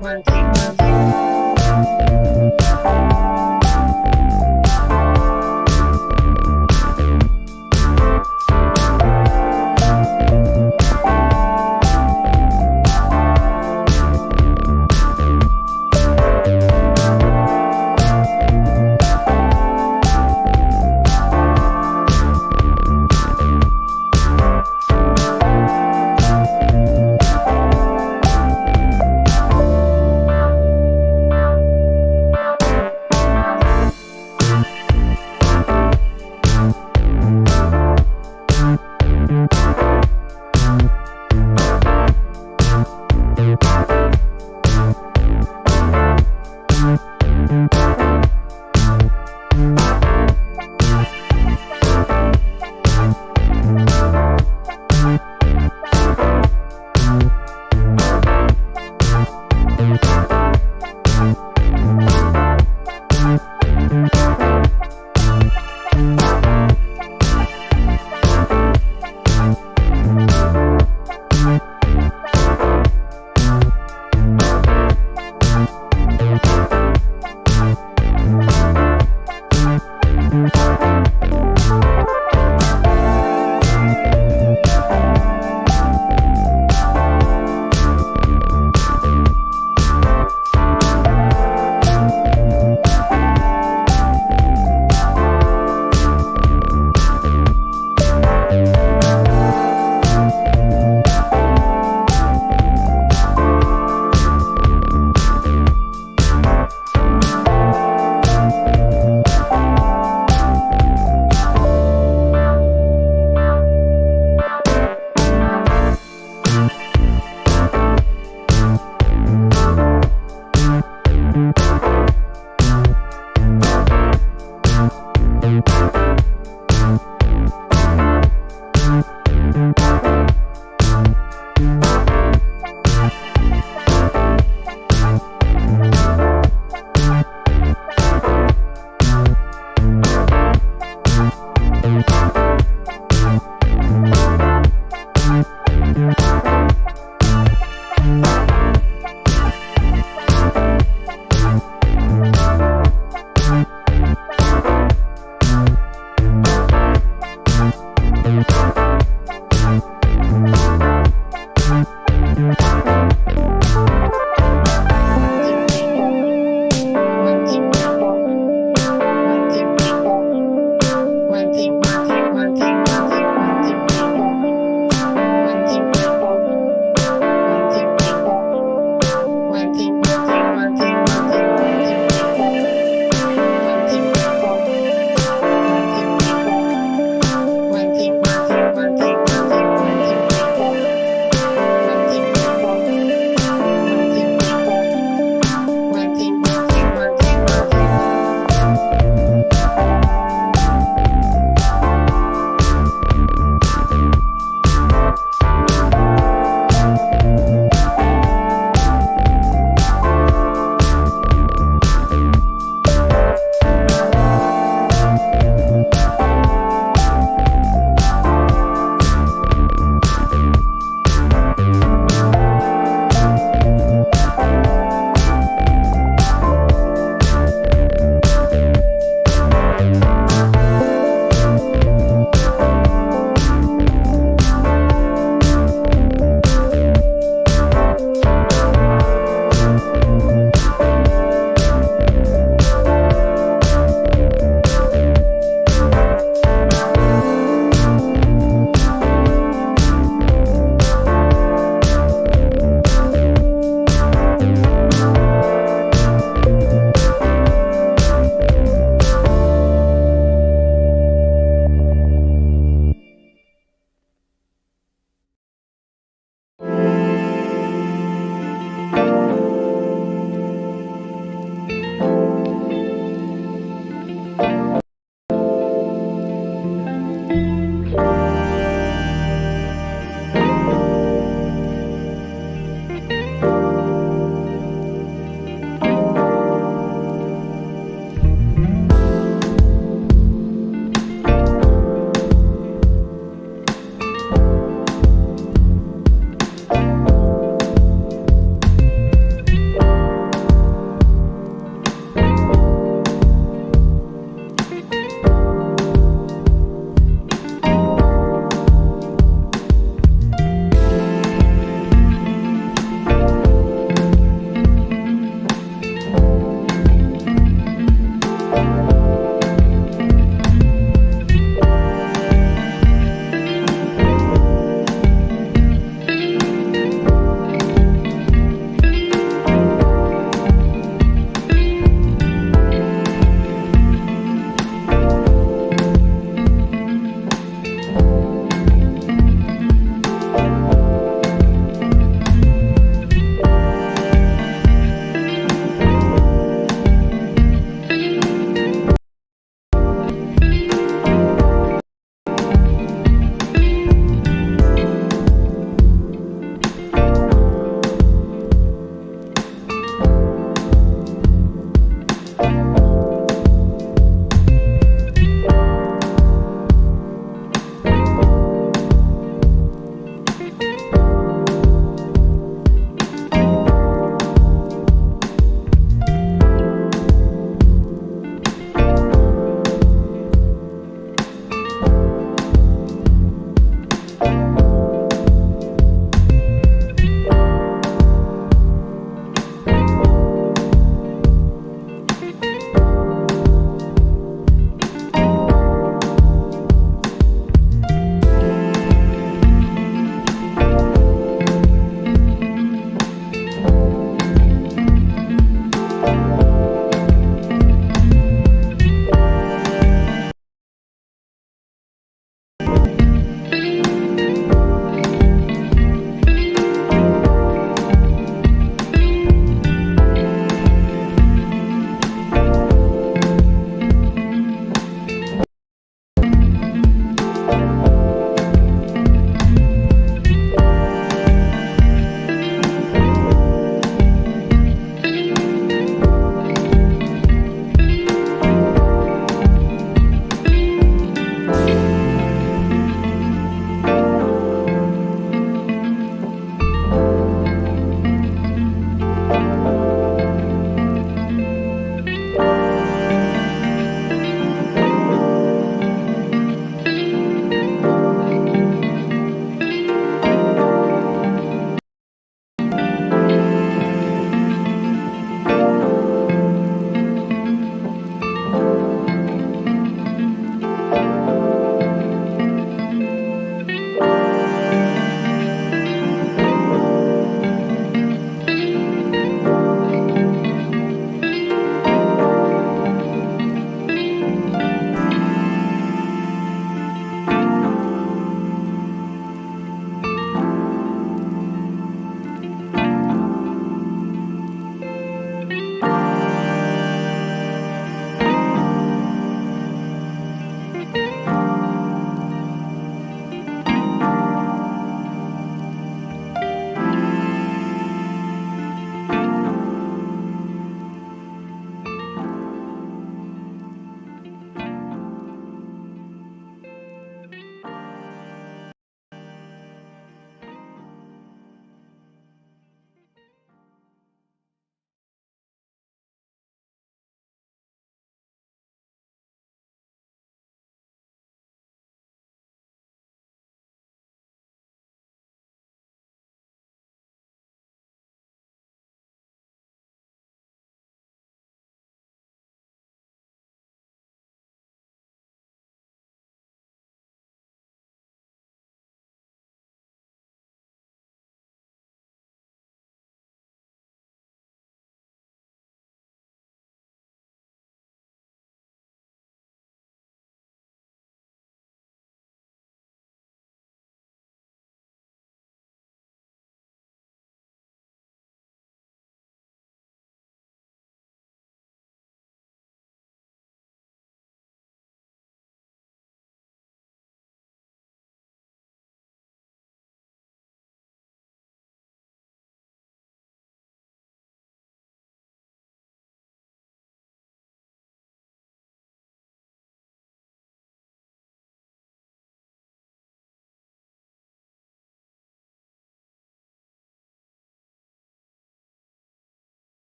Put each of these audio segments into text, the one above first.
one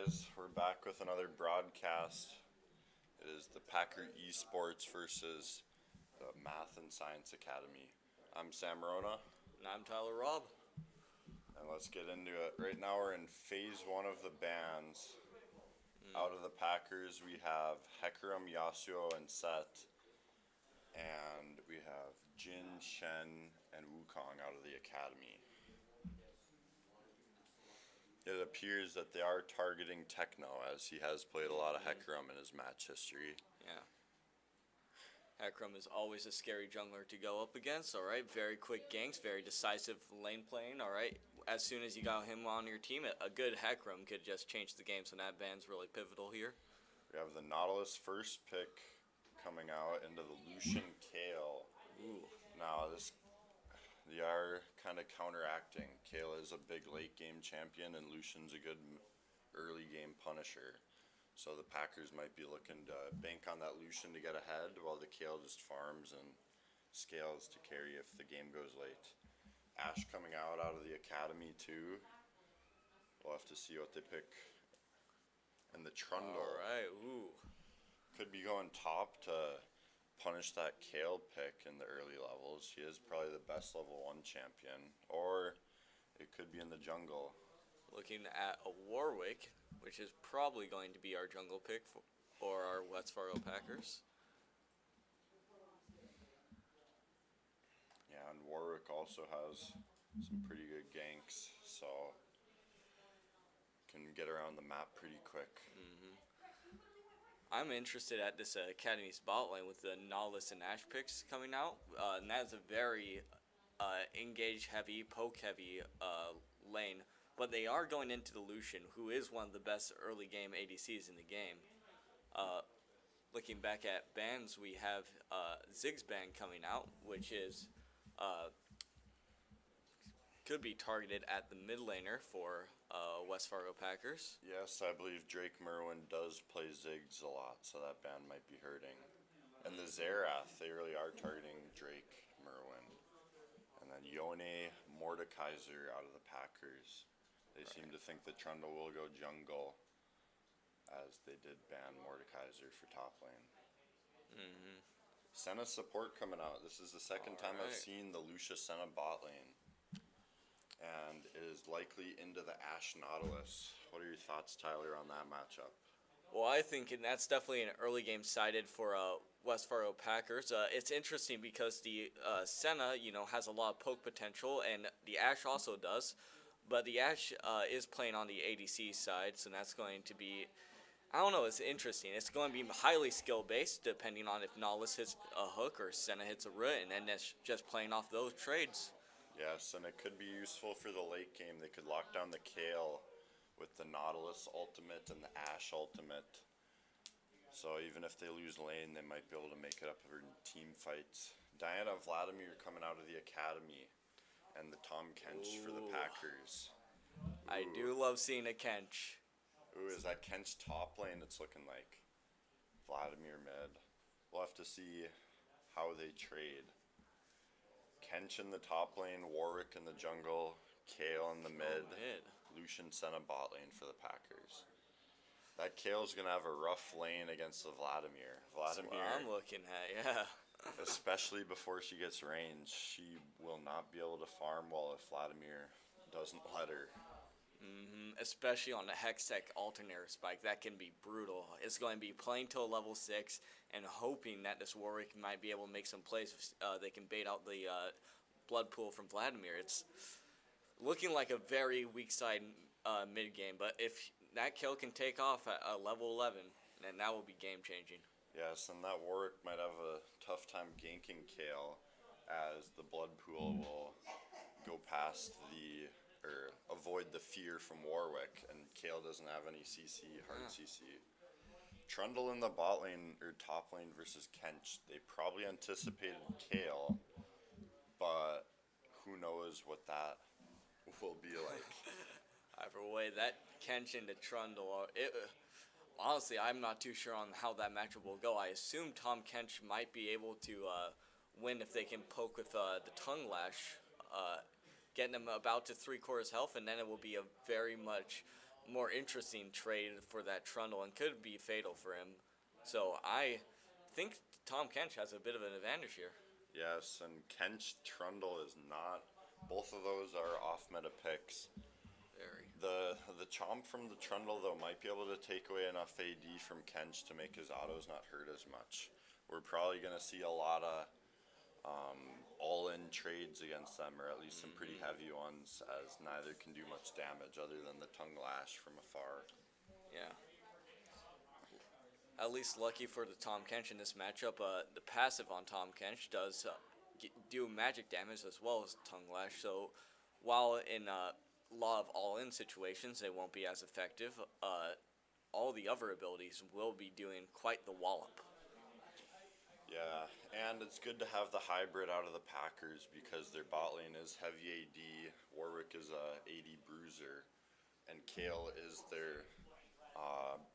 guys, we're back with another broadcast. It is the Packer Esports versus the Math and Science Academy. I'm Sam Rona, And I'm Tyler Robb. and let's get into it. Right now we're in phase one of the bans. Out of the Packers, we have Hekaram, Yasuo, and Set. And we have Jin, Shen, and Wukong out of the Academy. It appears that they are targeting Techno, as he has played a lot of Hekaram in his match history. Yeah. Hekram is always a scary jungler to go up against, alright? Very quick ganks, very decisive lane playing, alright? As soon as you got him on your team, a good Hekram could just change the game, so that ban's really pivotal here. We have the Nautilus first pick coming out into the Lucian Kale. Ooh. Now, they are kind of counteracting. Kale is a big late game champion, and Lucian's a good early game punisher. So the Packers might be looking to bank on that Lucian to get ahead, while the Kale just farms and scales to carry if the game goes late. Ashe coming out of the academy too. We'll have to see what they pick. And the Trundle Alright, ooh. could be going top to punish that Kale pick in the early levels. He is probably the best level 1 champion. Or it could be in the jungle. Looking at a Warwick, which is probably going to be our jungle pick for our West Fargo Packers. Yeah, and Warwick also has some pretty good ganks, so can get around the map pretty quick. I'm interested at this Academy spot lane with the Nautilus and Ashe picks coming out. And that's a very engage heavy, poke heavy lane. But they are going into the Lucian, who is one of the best early game ADCs in the game. Looking back at bans, we have Ziggs ban coming out, which is could be targeted at the mid laner for West Fargo Packers. Yes, I believe Drake Merwin does play Ziggs a lot, so that ban might be hurting. And the Xerath, they really are targeting Drake Merwin. And then Yone Mordekaiser out of the Packers. They seem to think that Trundle will go jungle, as they did ban Mordekaiser for top lane. Senna support coming out. This is the second time I've seen the Lucia Senna bot lane. And it is likely into the Ashe Nautilus. What are your thoughts, Tyler, on that matchup? Well, I think that's definitely an early game sided for West Fargo Packers. It's interesting because the Senna, has a lot of poke potential, and the Ashe also does. But the Ashe is playing on the ADC side, so that's going to be, I don't know, it's interesting. It's going to be highly skill-based, depending on if Nautilus hits a hook or Senna hits a root, and then it's just playing off those trades. Yes, and it could be useful for the late game. They could lock down the Kale with the Nautilus ultimate and the Ashe ultimate. So even if they lose lane, they might be able to make it up in team fights. Diana Vladimir coming out of the academy, and the Tom Kench for the Packers. I do love seeing a Kench. Ooh, is that Kench top lane it's looking like? Vladimir mid. We'll have to see how they trade. Kench in the top lane, Warwick in the jungle, Kale in the mid, Lucian Senna bot lane for the Packers. That Kale's going to have a rough lane against the Vladimir. That's what I'm looking at, yeah. Especially before she gets range, she will not be able to farm well if Vladimir doesn't let her. Especially on the Hextech alternator spike, that can be brutal. It's going to be playing till level 6 and hoping that this Warwick might be able to make some plays if they can bait out the blood pool from Vladimir. It's looking like a very weak side mid game, but if that kill can take off at level 11, then that will be game changing. Yes, and that Warwick might have a tough time ganking Kale, as the blood pool will go past or avoid the fear from Warwick, and Kale doesn't have any CC, hard CC. Trundle in the bot lane, or top lane versus Kench, they probably anticipated Kale, but who knows what that will be like. Either way, that Kench into Trundle, honestly, I'm not too sure on how that matchup will go. I assume Tom Kench might be able to win if they can poke with the Tongue Lash, getting them about to 3/4 health, and then it will be a very much more interesting trade for that Trundle and could be fatal for him. So I think Tom Kench has a bit of an advantage here. Yes, and Kench Trundle is not. Both of those are off meta picks. Very. The Chomp from the Trundle though might be able to take away enough AD from Kench to make his autos not hurt as much. We're probably gonna see a lot of all-in trades against them, or at least some pretty heavy ones, as neither can do much damage other than the tongue lash from afar. Yeah. At least lucky for the Tom Kench in this matchup, the passive on Tom Kench does do magic damage as well as tongue lash. So while in a lot of all-in situations they won't be as effective, all the other abilities will be doing quite the wallop. Yeah, and it's good to have the hybrid out of the Packers because their bot lane is heavy AD, Warwick is a AD bruiser, and Kale is their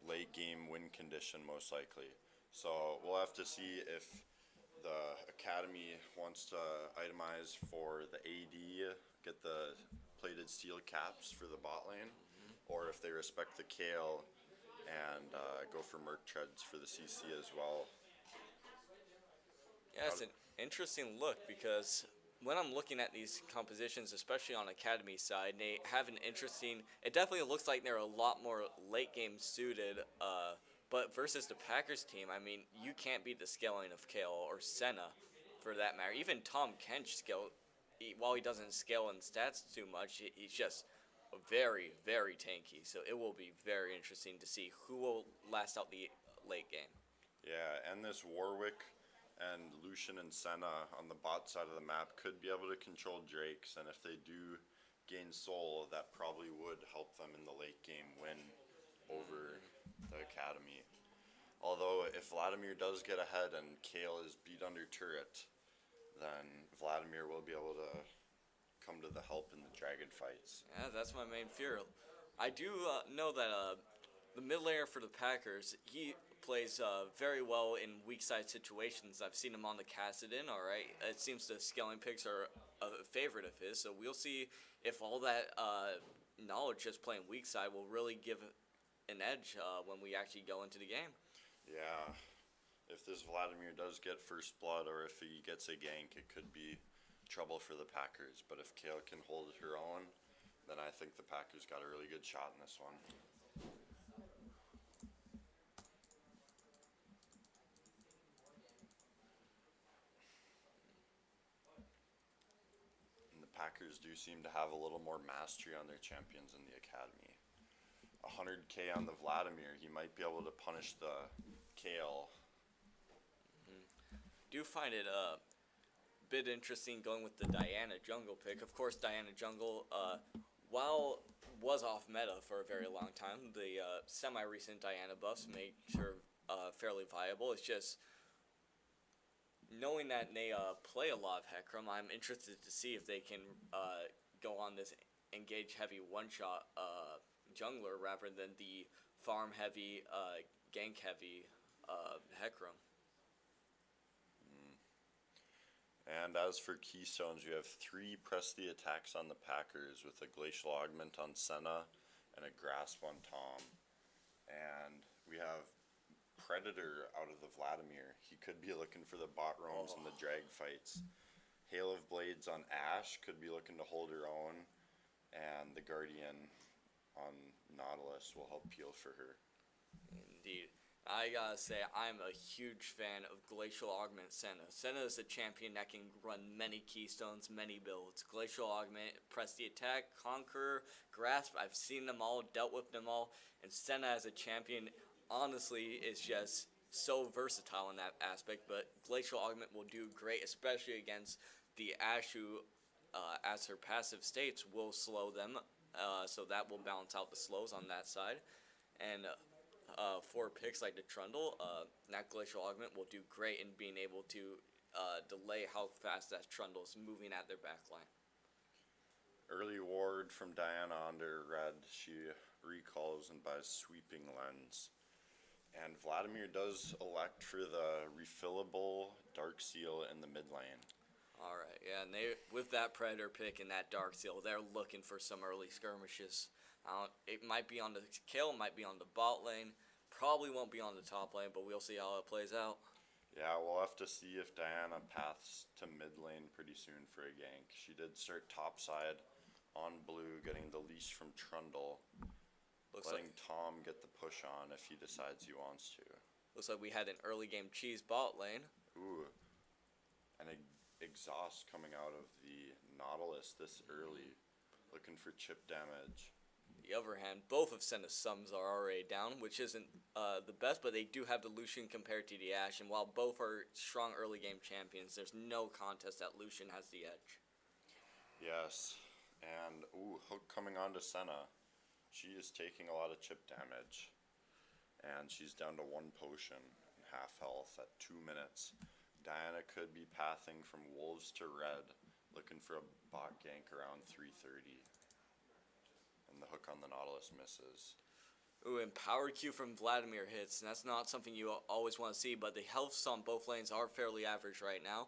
late game win condition most likely. So we'll have to see if the Academy wants to itemize for the AD, get the plated steel caps for the bot lane, or if they respect the Kale and go for Merc Treads for the CC as well. Yeah, it's an interesting look because when I'm looking at these compositions, especially on Academy side, they have an interesting. It definitely looks like they're a lot more late game suited. But versus the Packers team, I mean, you can't beat the scaling of Kale or Senna, for that matter. Even Tom Kench while he doesn't scale in stats too much, he's just very, very tanky. So it will be very interesting to see who will last out the late game. Yeah, and this Warwick and Lucian and Senna on the bot side of the map could be able to control Drakes, and if they do gain soul, that probably would help them in the late game win over the Academy. Although if Vladimir does get ahead and Kale is beat under turret, then Vladimir will be able to come to the help in the dragon fights. Yeah, that's my main fear. I do know that the mid laner for the Packers, he plays very well in weak side situations. I've seen him on the Kassadin, alright. It seems the scaling picks are a favorite of his, so we'll see if all that knowledge just playing weak side will really give an edge when we actually go into the game. Yeah, if this Vladimir does get first blood or if he gets a gank, it could be trouble for the Packers. But if Kale can hold her own, then I think the Packers got a really good shot in this one. Packers do seem to have a little more mastery on their champions in the Academy. 100k on the Vladimir, he might be able to punish the Kale. Do find it a bit interesting going with the Diana jungle pick. Of course, Diana jungle, while was off meta for a very long time, the semi-recent Diana buffs make her fairly viable. It's just knowing that they play a lot of Hecarim, I'm interested to see if they can go on this engage heavy one-shot jungler rather than the farm heavy, gank heavy Hecarim. And as for keystones, you have 3 press the attacks on the Packers with a glacial augment on Senna and a grasp on Tom. And we have Predator out of the Vladimir. He could be looking for the bot roams and the drag fights. Hail of Blades on Ashe could be looking to hold her own, and the Guardian on Nautilus will help peel for her. Indeed. I gotta say, I'm a huge fan of Glacial Augment Senna. Senna is a champion that can run many keystones, many builds. Glacial Augment, press the attack, conquer, grasp. I've seen them all, dealt with them all, and Senna as a champion honestly is just so versatile in that aspect, but Glacial Augment will do great, especially against the Ashe who, as her passive states, will slow them, so that will balance out the slows on that side. And for picks like the Trundle, that Glacial Augment will do great in being able to delay how fast that Trundle is moving at their backline. Early ward from Diana under red. She recalls and buys Sweeping Lens. And Vladimir does elect for the refillable Dark Seal in the mid lane. Alright, yeah, and they with that Predator pick and that Dark Seal, they're looking for some early skirmishes. It might be on the Kale, might be on the bot lane. Probably won't be on the top lane, but we'll see how it plays out. Yeah, we'll have to see if Diana paths to mid lane pretty soon for a gank. She did start top side on blue, getting the leash from Trundle. Letting Tom get the push on if he decides he wants to. Looks like we had an early game cheese bot lane. Ooh, an exhaust coming out of the Nautilus this early, looking for chip damage. The other hand, both of Senna's sums are already down, which isn't the best, but they do have the Lucian compared to the Ashe, and while both are strong early game champions, there's no contest that Lucian has the edge. Yes, and hook coming on to Senna. She is taking a lot of chip damage, and she's down to 1 potion, half health at 2 minutes. Diana could be pathing from wolves to red, looking for a bot gank around 3:30. And the hook on the Nautilus misses. Ooh, and power Q from Vladimir hits, and that's not something you always want to see, but the healths on both lanes are fairly average right now.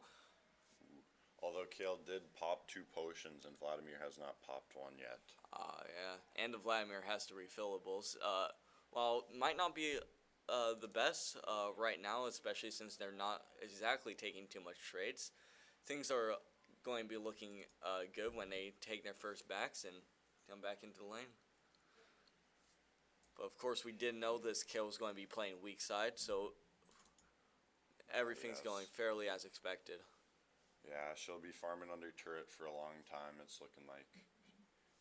Although Kale did pop 2 potions and Vladimir has not popped 1 yet. Yeah, and the Vladimir has the refillables. While it might not be the best right now, especially since they're not exactly taking too much trades, things are going to be looking good when they take their first backs and come back into the lane. But of course, we did know this Kale was going to be playing weak side, so everything's going fairly as expected. Yeah, she'll be farming under turret for a long time. It's looking like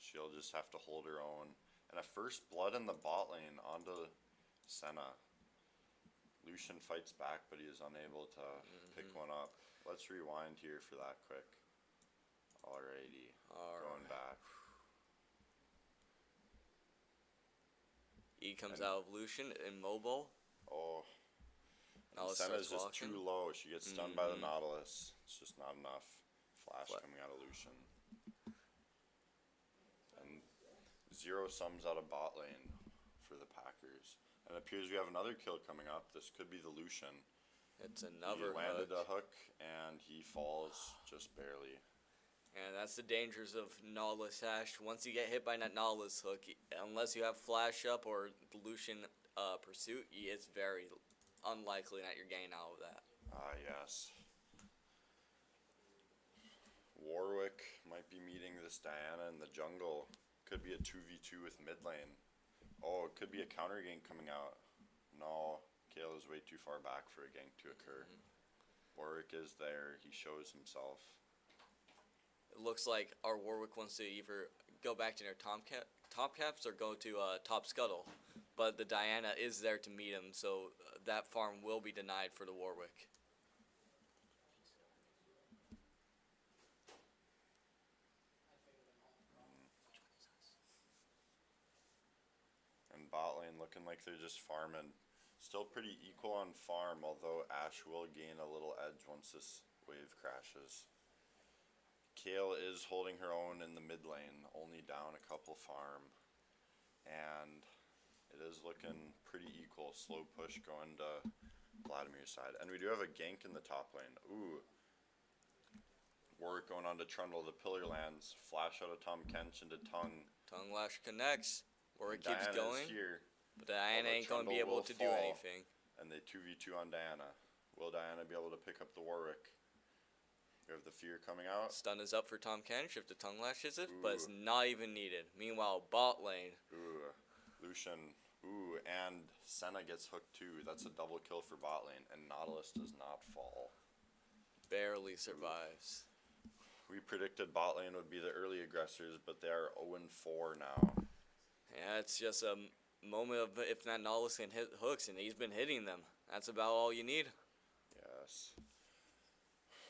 she'll just have to hold her own. And a first blood in the bot lane onto Senna. Lucian fights back, but he is unable to pick one up. Let's rewind here for that quick. Alrighty, going back. E comes out of Lucian, immobile. Oh. Nautilus Senna's just walking. too low. She gets stunned by the Nautilus. It's just not enough. Flash coming out of Lucian. And 0 sums out of bot lane for the Packers. And it appears we have another kill coming up. This could be the Lucian. It's another He landed hook. a hook and he falls just barely. And that's the dangers of Nautilus Ashe. Once you get hit by that Nautilus hook, unless you have flash up or the Lucian pursuit, it's very unlikely that you're getting out of that. Yes. Warwick might be meeting this Diana in the jungle. Could be a 2v2 with mid lane. Oh, it could be a counter gank coming out. No, Kale is way too far back for a gank to occur. Warwick is there. He shows himself. It looks like our Warwick wants to either go back to their top caps or go to top scuttle. But the Diana is there to meet him, so that farm will be denied for the Warwick. And bot lane looking like they're just farming. Still pretty equal on farm, although Ashe will gain a little edge once this wave crashes. Kale is holding her own in the mid lane, only down a couple farm. And it is looking pretty equal. Slow push going to Vladimir's side. And we do have a gank in the top lane. Ooh. Warwick going on to Trundle. The pillar lands. Flash out of Tom Kench into Tongue. Tongue Lash connects. Warwick keeps Diana's going. Here. But Diana ain't going to be able to do anything. And they 2v2 on Diana. Will Diana be able to pick up the Warwick? You have the fear coming out. Stun is up for Tom Kench if the tongue lashes it, but it's not even needed. Meanwhile, bot lane. Lucian. And Senna gets hooked too. That's a double kill for bot lane. And Nautilus does not fall. Barely survives. We predicted bot lane would be the early aggressors, but they are 0-4 now. Yeah, it's just a moment of if that Nautilus can hit hooks, and he's been hitting them. That's about all you need. Yes.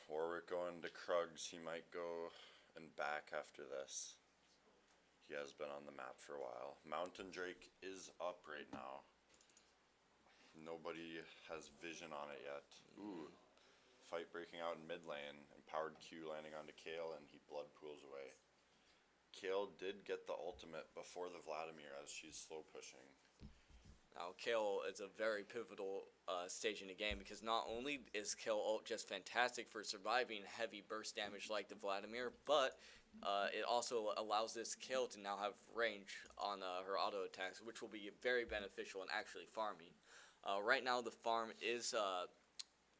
Warwick going to Krugs. He might go and back after this. He has been on the map for a while. Mountain Drake is up right now. Nobody has vision on it yet. Fight breaking out in mid lane. Empowered Q landing onto Kale, and he blood pools away. Kale did get the ultimate before the Vladimir as she's slow pushing. Now, Kale is a very pivotal stage in the game because not only is Kale ult just fantastic for surviving heavy burst damage like the Vladimir, but it also allows this Kale to now have range on her auto attacks, which will be very beneficial in actually farming. Right now, the farm is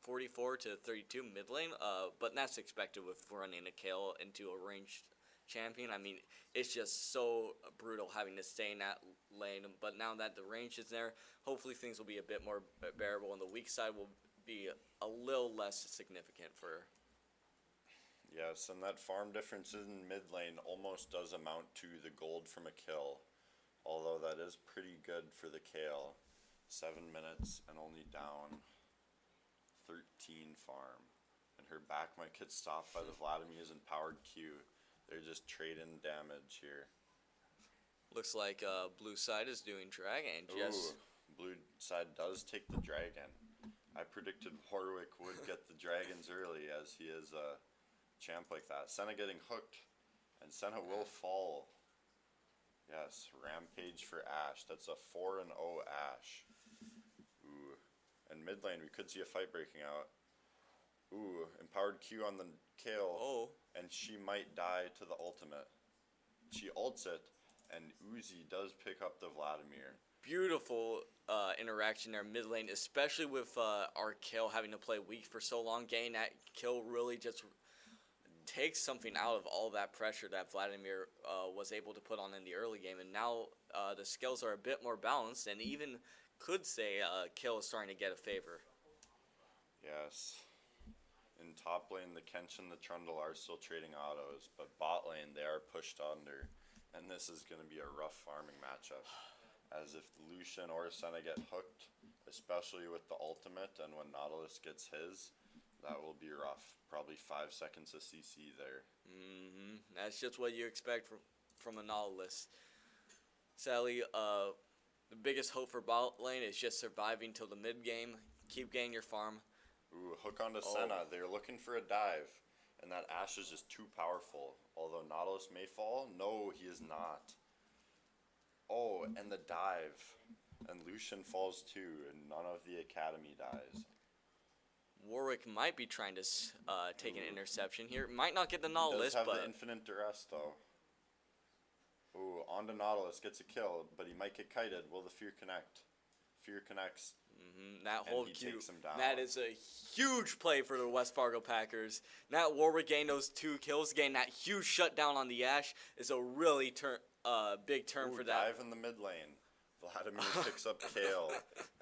44 to 32 mid lane, but that's expected with running a Kale into a ranged champion. I mean, it's just so brutal having to stay in that lane, but now that the range is there, hopefully things will be a bit more bearable, and the weak side will be a little less significant for her. Yes, and that farm difference in mid lane almost does amount to the gold from a kill, although that is pretty good for the Kale. 7 minutes and only down 13 farm. And her back might get stopped by the Vladimir's and powered Q. They're just trading damage here. Looks like blue side is doing dragon. Just Blue side does take the dragon. I predicted Warwick would get the dragons early, as he is a champ like that. Senna getting hooked, and Senna will fall. Yes, rampage for Ashe. That's a 4-0 Ashe. Ooh, and mid lane we could see a fight breaking out. Ooh, empowered Q on the Kale. Oh. And she might die to the ultimate. She ults it, and Uzi does pick up the Vladimir. Beautiful interaction there mid lane, especially with our Kale having to play weak for so long. Getting that kill really just takes something out of all that pressure that Vladimir was able to put on in the early game, and now the skills are a bit more balanced, and even could say Kale is starting to get a favor. Yes. In top lane, the Kench and the Trundle are still trading autos, but bot lane, they are pushed under, and this is going to be a rough farming matchup. As if Lucian or Senna get hooked, especially with the ultimate, and when Nautilus gets his, that will be rough. Probably 5 seconds of CC there. That's just what you expect from a Nautilus. Sally, the biggest hope for bot lane is just surviving till the mid game. Keep getting your farm. Ooh, hook onto Senna. They're looking for a dive, and that Ashe is just too powerful. Although Nautilus may fall, no, he is not. Oh, and the dive. And Lucian falls too, and none of the Academy dies. Warwick might be trying to take an interception here. Might not get the Nautilus, does have but the infinite duress, though. Ooh, onto Nautilus, gets a kill, but he might get kited. Will the Fear connect? Fear connects. That whole he Q, takes him down. that is a huge play for the West Fargo Packers. Now Warwick getting those 2 kills, getting that huge shutdown on the Ashe is a really big turn for that. Dive in the mid lane. Vladimir picks up Kale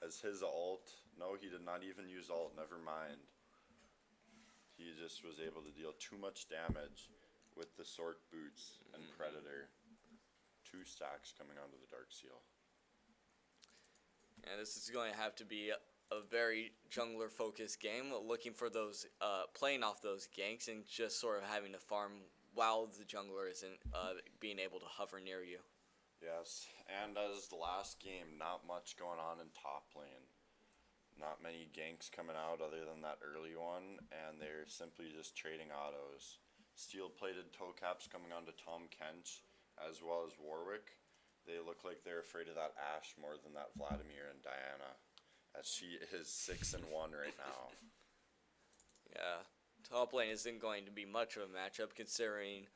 as his ult. No, he did not even use ult, never mind. He just was able to deal too much damage with the Sork boots and Predator. 2 stacks coming onto the Dark Seal. And this is going to have to be a very jungler-focused game, looking for those, playing off those ganks and just sort of having to farm while the jungler isn't being able to hover near you. Yes, and as the last game, not much going on in top lane. Not many ganks coming out other than that early one, and they're simply just trading autos. Steel-plated toe caps coming onto Tom Kench, as well as Warwick. They look like they're afraid of that Ashe more than that Vladimir and Diana, as she is 6-1 right now. Yeah, top lane isn't going to be much of a matchup considering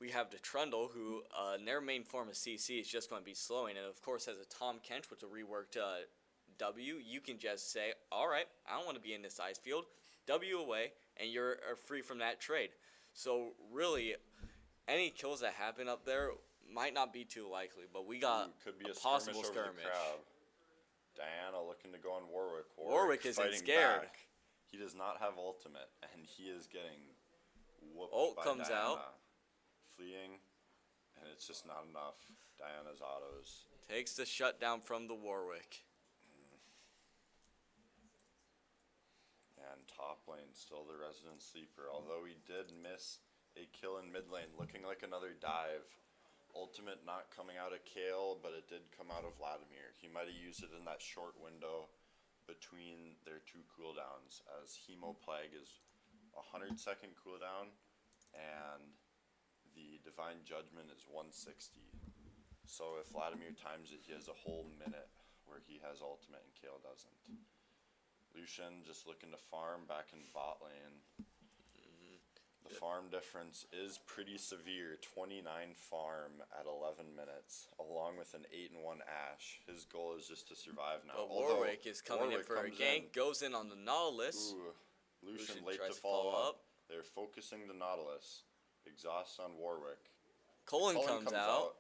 we have the Trundle, who in their main form of CC is just going to be slowing, and of course as a Tom Kench with a reworked W, you can just say, alright, I don't want to be in this ice field, W away, and you're free from that trade. So really, any kills that happen up there might not be too likely, but we got could be a possible skirmish. Over the crowd. Diana looking to go on Warwick. Warwick isn't scared. Back. He does not have ultimate, and he is getting whooped ult by comes Diana. out. Fleeing, and it's just not enough. Diana's autos. Takes the shutdown from the Warwick. And top lane, still the resident sleeper, although he did miss a kill in mid lane, looking like another dive. Ultimate not coming out of Kale, but it did come out of Vladimir. He might have used it in that short window between their 2 cooldowns, as Hemo Plague is 100-second cooldown, and the Divine Judgment is 160. So if Vladimir times it, he has a whole minute where he has ultimate and Kale doesn't. Lucian just looking to farm back in bot lane. The farm difference is pretty severe. 29 farm at 11 minutes, along with an 8-1 Ash. His goal is just to survive now. But Warwick is coming in for a gank, goes in on the Nautilus. Ooh, Lucian late to follow up. They're focusing the Nautilus. Exhaust on Warwick. Cullen comes out.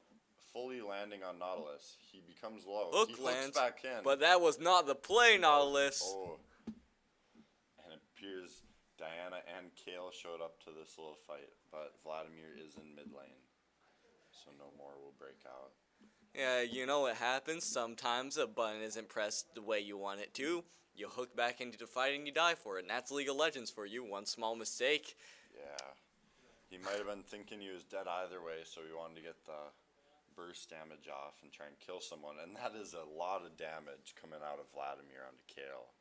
Fully landing on Nautilus. He becomes low. Hook he lands, hooks back in. but that was not the play, Nautilus. Oh. And it appears Diana and Kale showed up to this little fight, but Vladimir is in mid lane. So no more will break out. Yeah, you know what happens. Sometimes a button isn't pressed the way you want it to. You hook back into the fight and you die for it. And that's League of Legends for you. One small mistake. Yeah. He might have been thinking he was dead either way, so he wanted to get the burst damage off and try and kill someone. And that is a lot of damage coming out of Vladimir onto Kale.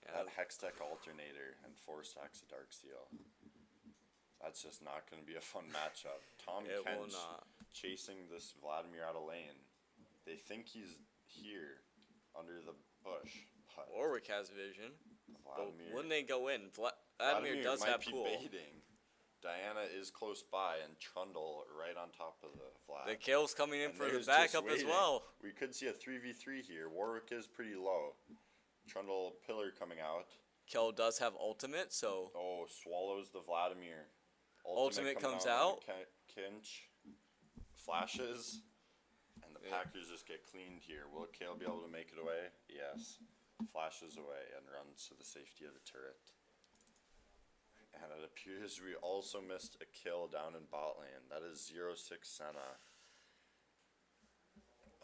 Yeah. That Hextech alternator and 4 stacks of Darksteel. That's just not going to be a fun matchup. Tom Kench chasing this Vladimir out of lane. They think he's here under the bush. Warwick has vision. Vladimir, but when they go in, Vladimir does have might pool. be baiting. Diana is close by and Trundle right on top of the Vlad. The Kale's coming in and for the backup as well. We could see a 3v3 here. Warwick is pretty low. Trundle pillar coming out. Kale does have ultimate, so... Oh, swallows the Vladimir. Ultimate comes out. Kinch flashes. And the Packers just get cleaned here. Will Kale be able to make it away? Yes. Flashes away and runs to the safety of the turret. And it appears we also missed a kill down in bot lane. That is 0-6 Senna.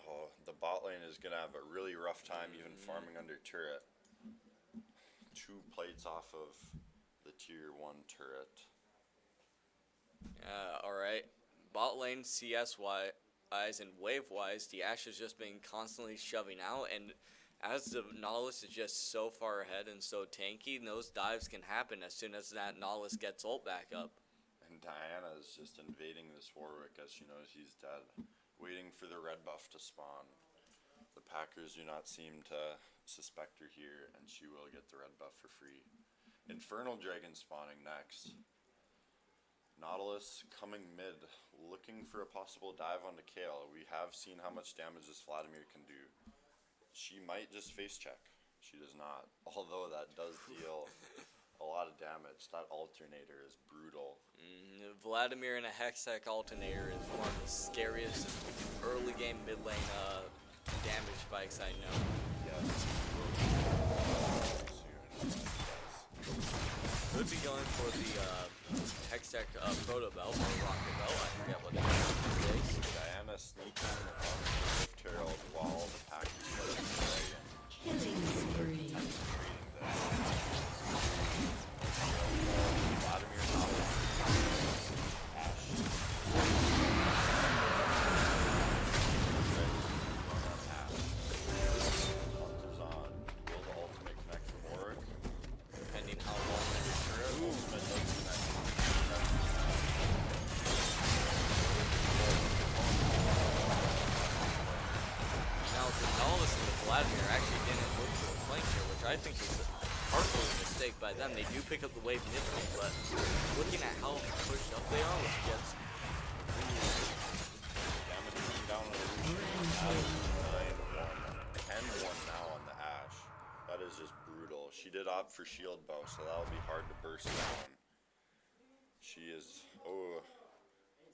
Oh, the bot lane is going to have a really rough time even farming under turret. 2 plates off of the tier 1 turret. Alright. Bot lane CS-wise and wave-wise, the Ashe is just being constantly shoving out, and as the Nautilus is just so far ahead and so tanky, those dives can happen as soon as that Nautilus gets ult back up. And Diana is just invading this Warwick as she knows he's dead, waiting for the red buff to spawn. The Packers do not seem to suspect her here, and she will get the red buff for free. Infernal Dragon spawning next. Nautilus coming mid, looking for a possible dive onto Kale. We have seen how much damage this Vladimir can do. She might just face check. She does not. Although that does deal a lot of damage. That alternator is brutal. Vladimir and a Hextech alternator is one of the scariest early game mid lane damage spikes I know. Yes. Could be going for the Hextech Proto Belt or Rocket Belt. I forget what it is. Diana sneaking on the Herald while the Packers are dragon. Killing spree. Vladimir Nautilus. Ash. Hunters on. Will the ultimate connect from Warwick? Depending how long they return. Ultimate does connect. Now, the Nautilus and the Vladimir actually didn't look for a flank here, which I think is partly a mistake by them. They do pick up the wave mid lane, but looking at how pushed up they are with Jets. Damage coming down on the Lucian. 9-1. 10-1 now on the Ashe. That is just brutal. She did opt for shield bow, so that'll be hard to burst down. She is,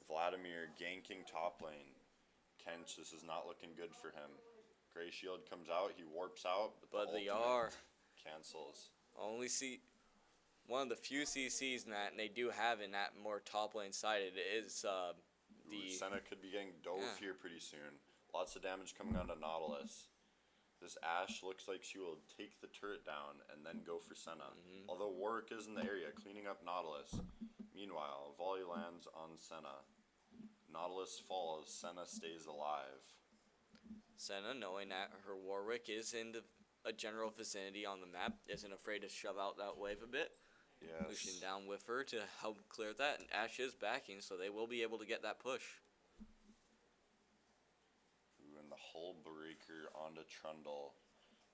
Vladimir ganking top lane. Kench, this is not looking good for him. Gray shield comes out, he warps out, But the they ultimate are cancels. only one of the few CCs in that, and they do have in that more top lane sided is the Senna could be getting dove here pretty soon. Lots of damage coming onto Nautilus. This Ashe looks like she will take the turret down and then go for Senna. Although Warwick is in the area cleaning up Nautilus. Meanwhile, volley lands on Senna. Nautilus falls, Senna stays alive. Senna, knowing that her Warwick is in a general vicinity on the map, isn't afraid to shove out that wave a bit. Yes. Pushing down with her to help clear that, and Ashe is backing, so they will be able to get that push. Ooh, and the hull breaker onto Trundle,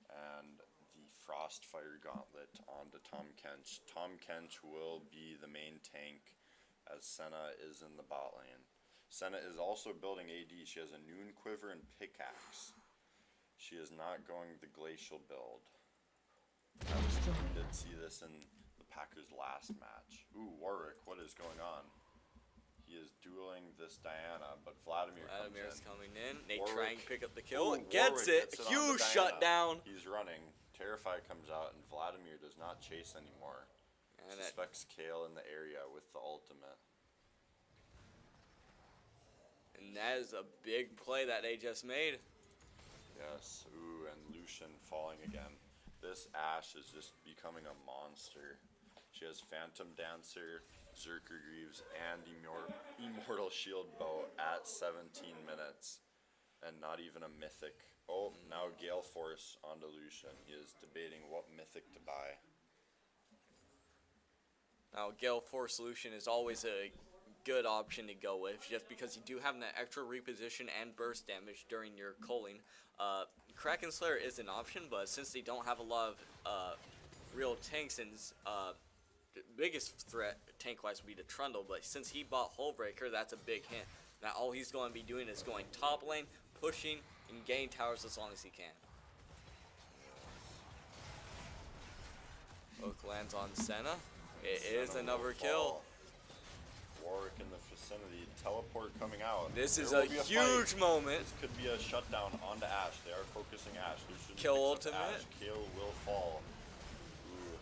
and the Frostfire Gauntlet onto Tom Kench. Tom Kench will be the main tank as Senna is in the bot lane. Senna is also building AD. She has a Noon Quiver and Pickaxe. She is not going the Glacial build. We did see this in the Packers' last match. Ooh, Warwick, what is going on? He is dueling this Diana, but Vladimir's coming in. They Warwick. try and pick up the kill. Ooh, Gets Warwick it. gets on the Huge Diana. shutdown. He's running. Terrify comes out, and Vladimir does not chase anymore. And Suspects Kale in the area with the ultimate. And that is a big play that they just made. Yes. Ooh, and Lucian falling again. This Ashe is just becoming a monster. She has Phantom Dancer, Zerker Greaves, and Immortal Shield Bow at 17 minutes. And not even a mythic. Oh, now Gale Force onto Lucian. He is debating what mythic to buy. Now, Gale Force Lucian is always a good option to go with, just because you do have that extra reposition and burst damage during your culling. Kraken Slayer is an option, but since they don't have a lot of real tanks, and the biggest threat tank-wise would be the Trundle, but since he bought Hullbreaker, that's a big hint. Now all he's going to be doing is going top lane, pushing, and gaining towers as long as he can. Hook lands on Senna. It is Senna another will kill. fall. Warwick in the vicinity. Teleport coming out. This is There a will be huge fight. moment. This could be a shutdown onto Ashe. They are focusing Ashe. Lucian Kill picks up ultimate. Ashe. Kale will fall. Ooh.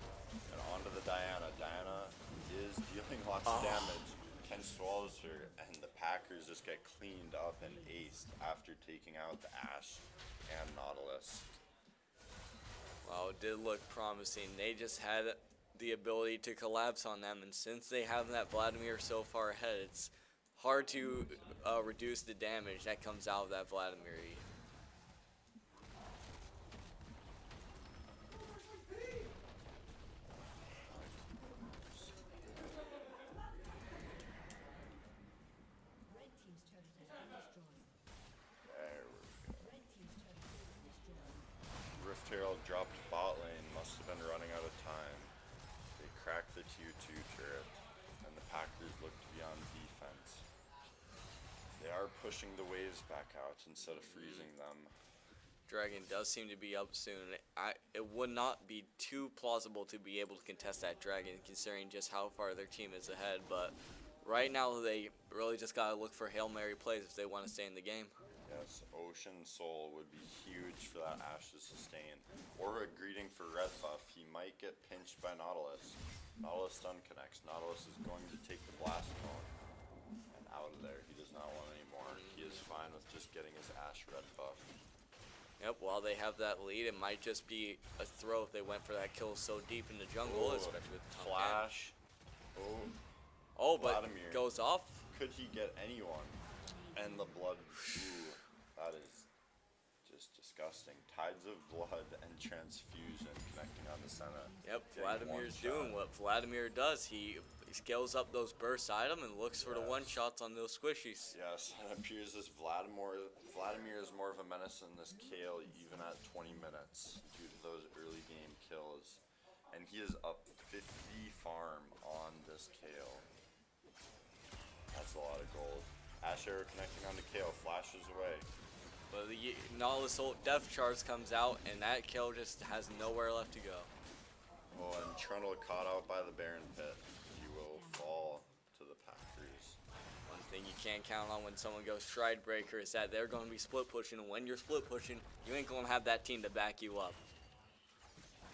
And onto the Diana. Diana is dealing lots of damage. Ken swallows her, and the Packers just get cleaned up and aced after taking out the Ashe and Nautilus. Well, it did look promising. They just had the ability to collapse on them, and since they have that Vladimir so far ahead, it's hard to reduce the damage that comes out of that Vladimir. There we go. Rift Herald dropped bot lane, must have been running out of time. They cracked the Q2 turret, and the Packers look to be on defense. They are pushing the waves back out instead of freezing them. Dragon does seem to be up soon. It would not be too plausible to be able to contest that Dragon, considering just how far their team is ahead, but right now they really just gotta look for Hail Mary plays if they want to stay in the game. Yes, Ocean Soul would be huge for that Ashe to sustain. Or a greeting for red buff. He might get pinched by Nautilus. Nautilus stun connects. Nautilus is going to take the blast cone. And out of there. He does not want any more. He is fine with just getting his Ashe red buff. Yep, while they have that lead, it might just be a throw if they went for that kill so deep in the jungle, Ooh, especially with the top Flash. Oh, but Vladimir. goes off. Could he get anyone? And the blood. Ooh, that is just disgusting. Tides of blood and transfusion connecting on the Senna. Yep, Getting Vladimir's one shot. doing what Vladimir does. He scales up those burst items and looks for the Yes. one-shots on those squishies. Yes, it appears as Vladimir is more of a menace than this Kale even at 20 minutes due to those early game kills. And he is up 50 farm on this Kale. That's a lot of gold. Ashe Arrow connecting onto Kale, flashes away. But the Nautilus ult Death Charge comes out, and that kill just has nowhere left to go. Oh, and Trundle caught out by the Baron Pit. He will fall to the Packers. One thing you can't count on when someone goes Stride Breaker is that they're going to be split pushing, and when you're split pushing, you ain't going to have that team to back you up.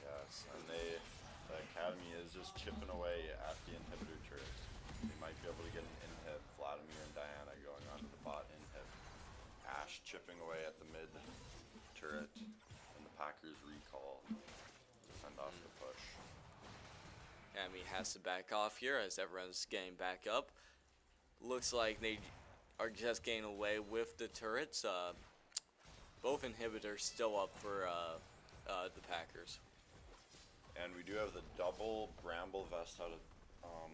Yes, and the Academy is just chipping away at the inhibitor turrets. They might be able to get an inhib. Vladimir and Diana going onto the bot inhib. Ashe chipping away at the mid turret, and the Packers recall to fend off the push. Academy has to back off here as everyone's getting back up. Looks like they are just getting away with the turrets. Both inhibitors still up for the Packers. And we do have the double Bramble Vest out of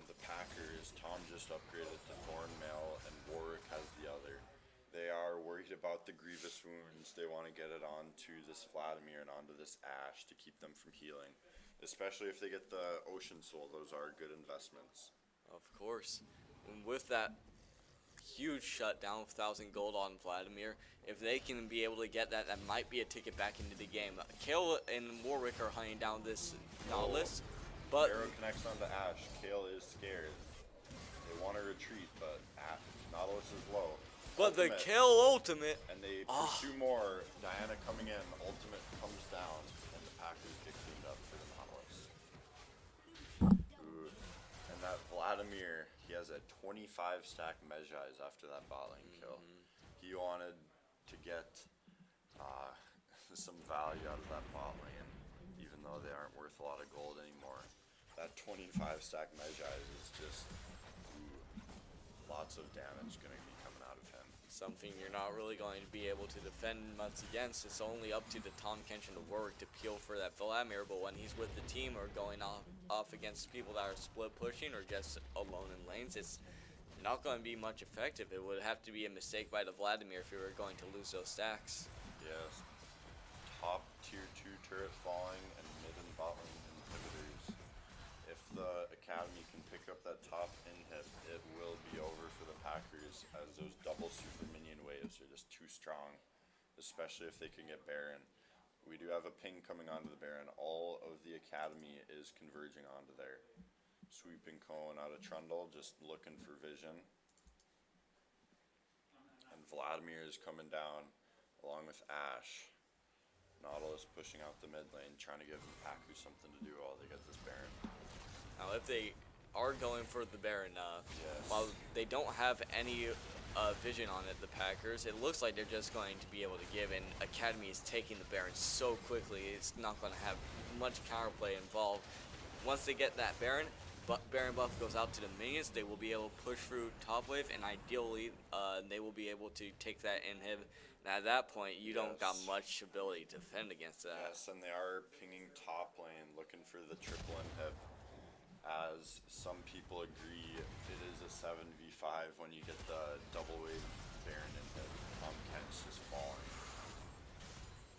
the Packers. Tom just upgraded to Thornmail, and Warwick has the other. They are worried about the Grievous Wounds. They want to get it onto this Vladimir and onto this Ashe to keep them from healing. Especially if they get the Ocean Soul. Those are good investments. Of course. And with that huge shutdown of 1,000 gold on Vladimir, if they can be able to get that, that might be a ticket back into the game. Kale and Warwick are hunting down this Nautilus, but Arrow connects onto Ash. Kale is scared. They want to retreat, but Nautilus is low. but the Ultimate. Kale ultimate, And they pursue more. Diana coming in. Ultimate comes down. And the Packers get cleaned up for the Nautilus. Ooh. And that Vladimir, he has a 25 stack Mejai's after that bot lane kill. He wanted to get some value out of that bot lane, even though they aren't worth a lot of gold anymore. That 25 stack Mejai's is just lots of damage going to be coming out of him. something you're not really going to be able to defend much against. It's only up to the Tom Kench and the Warwick to peel for that Vladimir, but when he's with the team or going off against people that are split pushing or just alone in lanes, it's not going to be much effective. It would have to be a mistake by the Vladimir if we were going to lose those stacks. Yes. Top tier 2 turret falling and mid and bot lane inhibitors. If the Academy can pick up that top inhib, it will be over for the Packers, as those double super minion waves are just too strong, especially if they can get Baron. We do have a ping coming onto the Baron. All of the Academy is converging onto there. Sweeping cone out of Trundle, just looking for vision. And Vladimir is coming down along with Ash. Nautilus pushing out the mid lane, trying to give the Packers something to do while they get this Baron. Now, if they are going for the Baron, Yes. while they don't have any vision on it, the Packers, it looks like they're just going to be able to give, and Academy is taking the Baron so quickly, it's not going to have much counterplay involved. Once they get that Baron, Baron buff goes out to the minions, they will be able to push through top wave, and ideally, they will be able to take that inhib. And at that point, you don't got Yes. much ability to defend against that. Yes, and they are pinging top lane, looking for the triple inhib. As some people agree, it is a 7v5 when you get the double wave Baron inhib. Tom Kench is falling.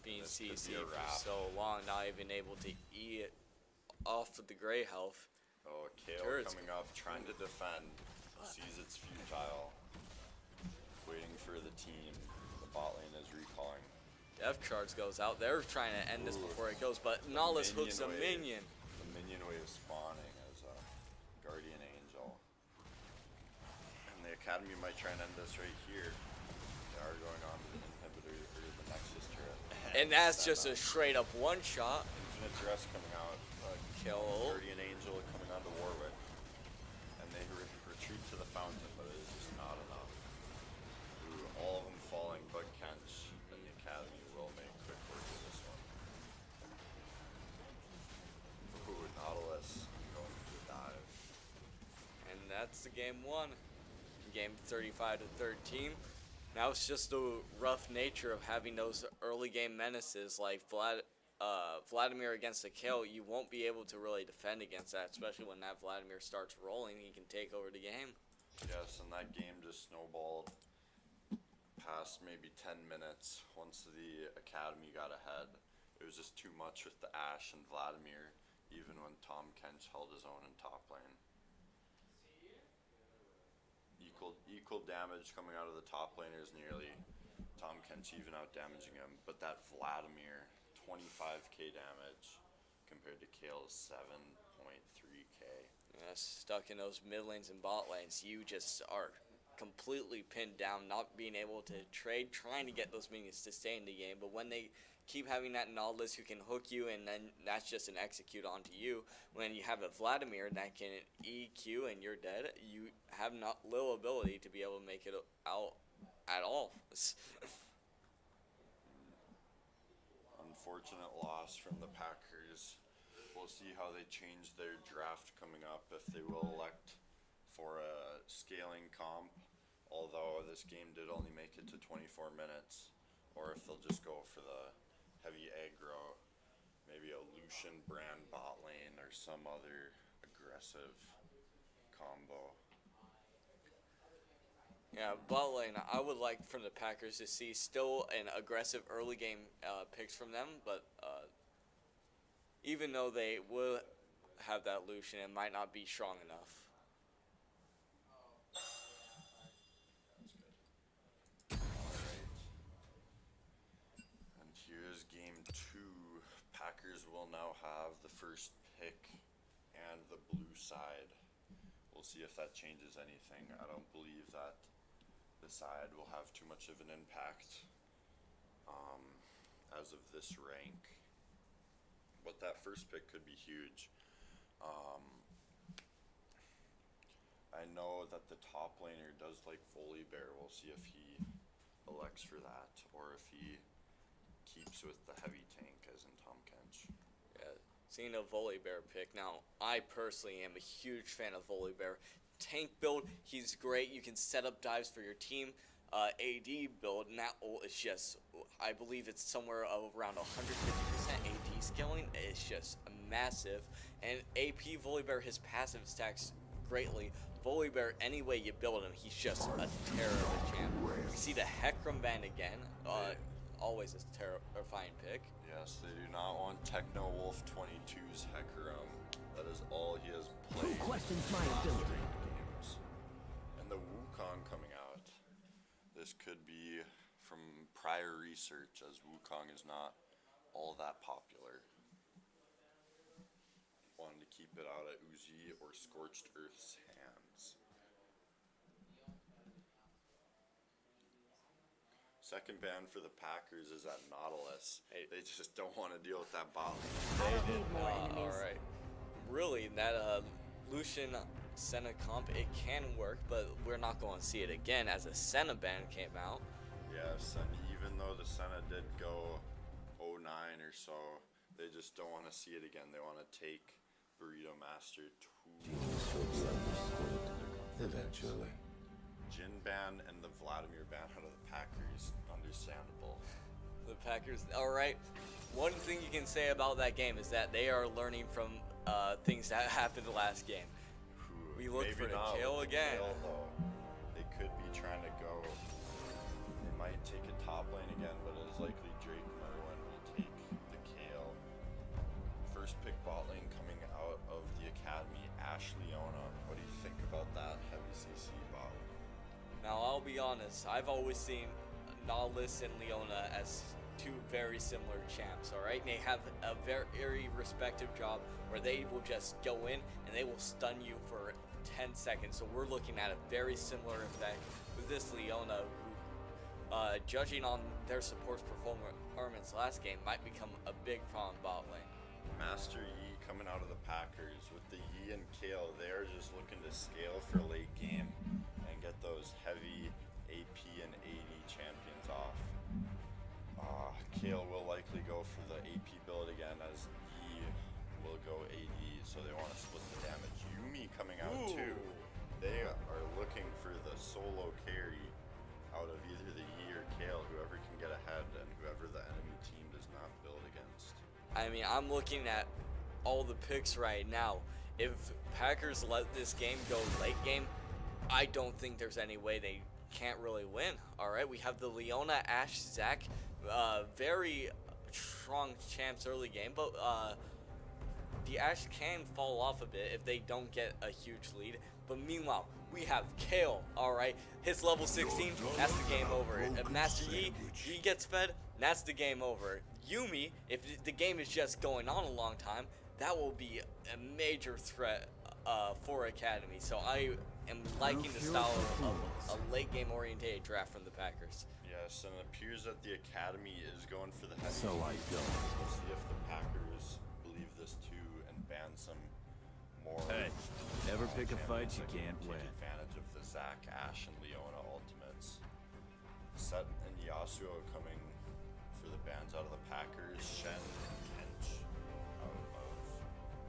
Being This could be CC a for wrap. so long, not even able to eat off of the gray health. Oh, Kale Turret's coming up, trying to defend. Sees it's futile. Waiting for the team. The bot lane is recalling. Death Charge goes out. They're trying to end this Ooh. before it goes, but Nautilus Minion hooks a wave. minion. The minion wave spawning as a guardian angel. And the Academy might try and end this right here. They are going on to the inhibitor or the Nexus turret. And that's Senna. just a straight up one shot. Infinite Dress coming out. Kill. Guardian Angel coming onto Warwick. And they retreat to the fountain, but it is just not enough. Ooh, all of them falling but Kench. And the Academy will make quick work of this one. Ooh, Nautilus going for the dive. And that's the game one. Game 35 to 13. Now it's just the rough nature of having those early game menaces like Vladimir against the Kale. You won't be able to really defend against that, especially when that Vladimir starts rolling. He can take over the game. Yes, and that game just snowballed past maybe 10 minutes once the Academy got ahead. It was just too much with the Ash and Vladimir, even when Tom Kench held his own in top lane. Equal damage coming out of the top laners nearly. Tom Kench even out damaging him, but that Vladimir, 25k damage compared to Kale's 7.3k. Stuck in those mid lanes and bot lanes, you just are completely pinned down, not being able to trade, trying to get those minions to stay in the game. But when they keep having that Nautilus who can hook you, and then that's just an execute onto you. When you have a Vladimir that can EQ and you're dead, you have not little ability to be able to make it out at all. Unfortunate loss from the Packers. We'll see how they change their draft coming up, if they will elect for a scaling comp, although this game did only make it to 24 minutes, or if they'll just go for the heavy aggro, maybe a Lucian brand bot lane or some other aggressive combo. Yeah, bot lane, I would like for the Packers to see still an aggressive early game picks from them, but even though they will have that Lucian, it might not be strong enough. have the first pick and the blue side. We'll see if that changes anything. I don't believe that the side will have too much of an impact as of this rank. But that first pick could be huge. I know that the top laner does like Volibear. We'll see if he elects for that or if he keeps with the heavy tank as in Tom Kench. Yeah, seeing a Volibear pick. Now, I personally am a huge fan of Volibear. Tank build, he's great. You can set up dives for your team. AD build, now is just, I believe it's somewhere around 150% AD scaling. It's just massive. And AP Volibear, his passive stacks greatly. Volibear, any way you build him, he's just a terror of a champ. We see the Hecarim ban again. Always a terrifying pick. Yes, they do not want Techno Wolf 22's Hecarim. That is all he has played. Who questions my ability? Games. And the Wukong coming out. This could be from prior research, as Wukong is not all that popular. Wanted to keep it out at Uzi or Scorched Earth's hands. Second ban for the Packers is at Nautilus. They just don't want to deal with that bot lane. I don't need more enemies. Alright. Really, that Lucian Senna comp, it can work, but we're not going to see it again as a Senna ban came out. Yes, and even though the Senna did go 09 or so, they just don't want to see it again. They want to take Burrito Master to Eventually. Jin ban and the Vladimir ban out of the Packers, understandable. The Packers, alright. One thing you can say about that game is that they are learning from things that happened the last game. We look for the kill again. Though. They could be trying to go. They might take a top lane again, but it is likely Drake Merwin will take the Kale. First pick bot lane coming out of the academy, Ash Leona. What do you think about that heavy CC bot lane? Now, I'll be honest, I've always seen Nautilus and Leona as two very similar champs, alright? They have a very respective job where they will just go in and they will stun you for 10 seconds. So we're looking at a very similar effect with this Leona, who, judging on their support's performance last game, might become a big problem bot lane. Master Yi coming out of the Packers. With the Yi and Kale, they're just looking to scale for late game and get those heavy AP and AD champions off. Kale will likely go for the AP build again, as Yi will go AD, so they want to split the damage. Yuumi coming out too. They are looking for the solo carry out of either the Yi or Kale, whoever can get ahead and whoever the enemy team does not build against. I mean, I'm looking at all the picks right now. If Packers let this game go late game, I don't think there's any way they can't really win. Alright, we have the Leona, Ashe, Zac, very strong champs early game, but the Ashe can fall off a bit if they don't get a huge lead. But meanwhile, we have Kale, alright, hits level 16, that's the game over. If Master Yi, he gets fed, that's the game over. Yuumi, if the game is just going on a long time, that will be a major threat for Academy. So I am liking the style of a late game oriented draft from the Packers. Yes, and it appears that the Academy is going for the heavy. So I go. We'll see if the Packers believe this too and ban some more. Hey, never pick a fight you champions that can can't take win. Advantage of the Zac, Ashe, and Leona ultimates. Set and Yasuo coming for the bans out of the Packers. Shen and Kench out of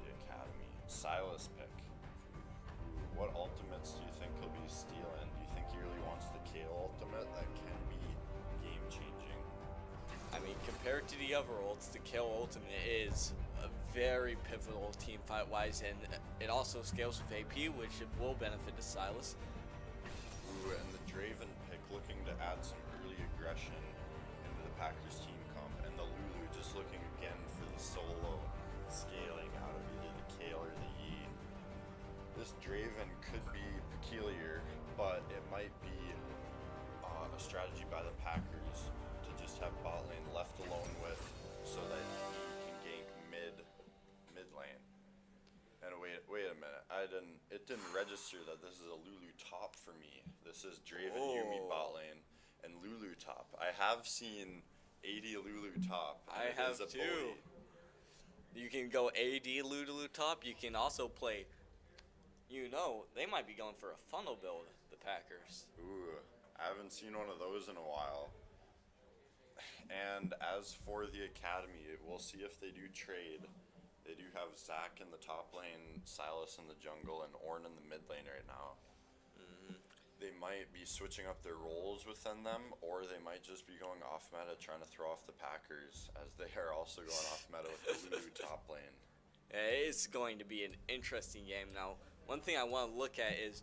the Academy. Silas pick. What ultimates do you think he'll be stealing? Do you think he really wants the Kale ultimate that can be game changing? I mean, compared to the other ults, the Kale ultimate is a very pivotal team fight wise, and it also scales with AP, which will benefit to Silas. Ooh, and the Draven pick looking to add some early aggression into the Packers team comp, and the Lulu just looking again for the solo scaling out of either the Kale or the Yi. This Draven could be peculiar, but it might be a strategy by the Packers to just have bot lane left alone with, so that he can gank mid it didn't register that this is a Lulu top for me. This is Draven Yumi bot lane and Lulu top. I have seen AD Lulu top. And I it have is a too. bully. You can go AD Lulu top. You can also play. They might be going for a funnel build, the Packers. Ooh, I haven't seen one of those in a while. And as for the academy, we'll see if they do trade. They do have Zac in the top lane, Silas in the jungle, and Ornn in the mid lane right now. They might be switching up their roles within them, or they might just be going off meta, trying to throw off the Packers, as they are also going off meta with the Lulu top lane. It's going to be an interesting game. Now, one thing I want to look at is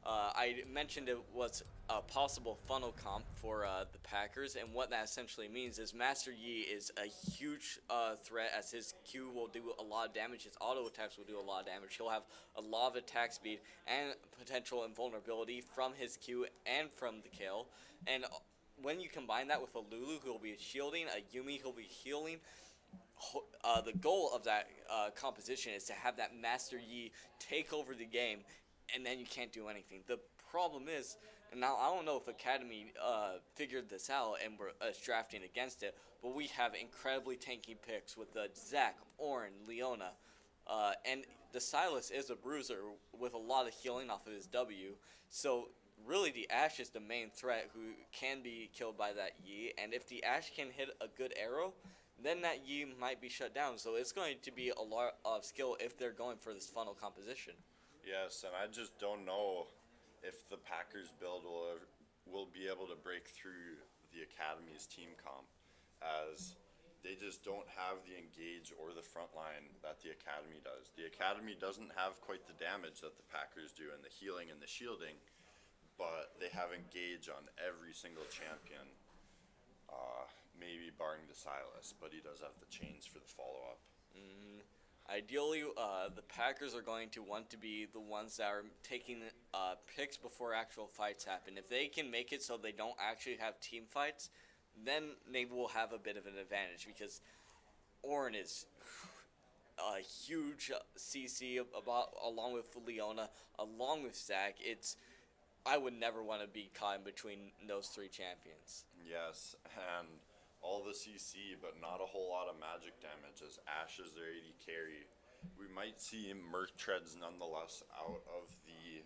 I mentioned it was a possible funnel comp for the Packers, and what that essentially means is Master Yi is a huge threat, as his Q will do a lot of damage, his auto attacks will do a lot of damage. He'll have a lot of attack speed and potential invulnerability from his Q and from the Kale. And when you combine that with a Lulu who will be shielding, a Yumi who will be healing, the goal of that composition is to have that Master Yi take over the game, and then you can't do anything. The problem is, and now I don't know if Academy figured this out and were drafting against it, but we have incredibly tanky picks with Zac, Ornn, Leona, and the Silas is a bruiser with a lot of healing off of his W. So really the Ashe is the main threat who can be killed by that Yi, and if the Ashe can hit a good arrow, then that Yi might be shut down. So it's going to be a lot of skill if they're going for this funnel composition. Yes, and I just don't know if the Packers build will be able to break through the Academy's team comp, as they just don't have the engage or the front line that the Academy does. The Academy doesn't have quite the damage that the Packers do in the healing and the shielding, but they have engage on every single champion, maybe barring the Silas, but he does have the chains for the follow-up. Ideally, the Packers are going to want to be the ones that are taking picks before actual fights happen. If they can make it so they don't actually have team fights, then they will have a bit of an advantage, because Ornn is a huge CC along with Leona, along with Zac. I would never want to be caught in between those three champions. Yes, and all the CC, but not a whole lot of magic damage, as Ashe is their AD carry. We might see Merc Treads nonetheless out of the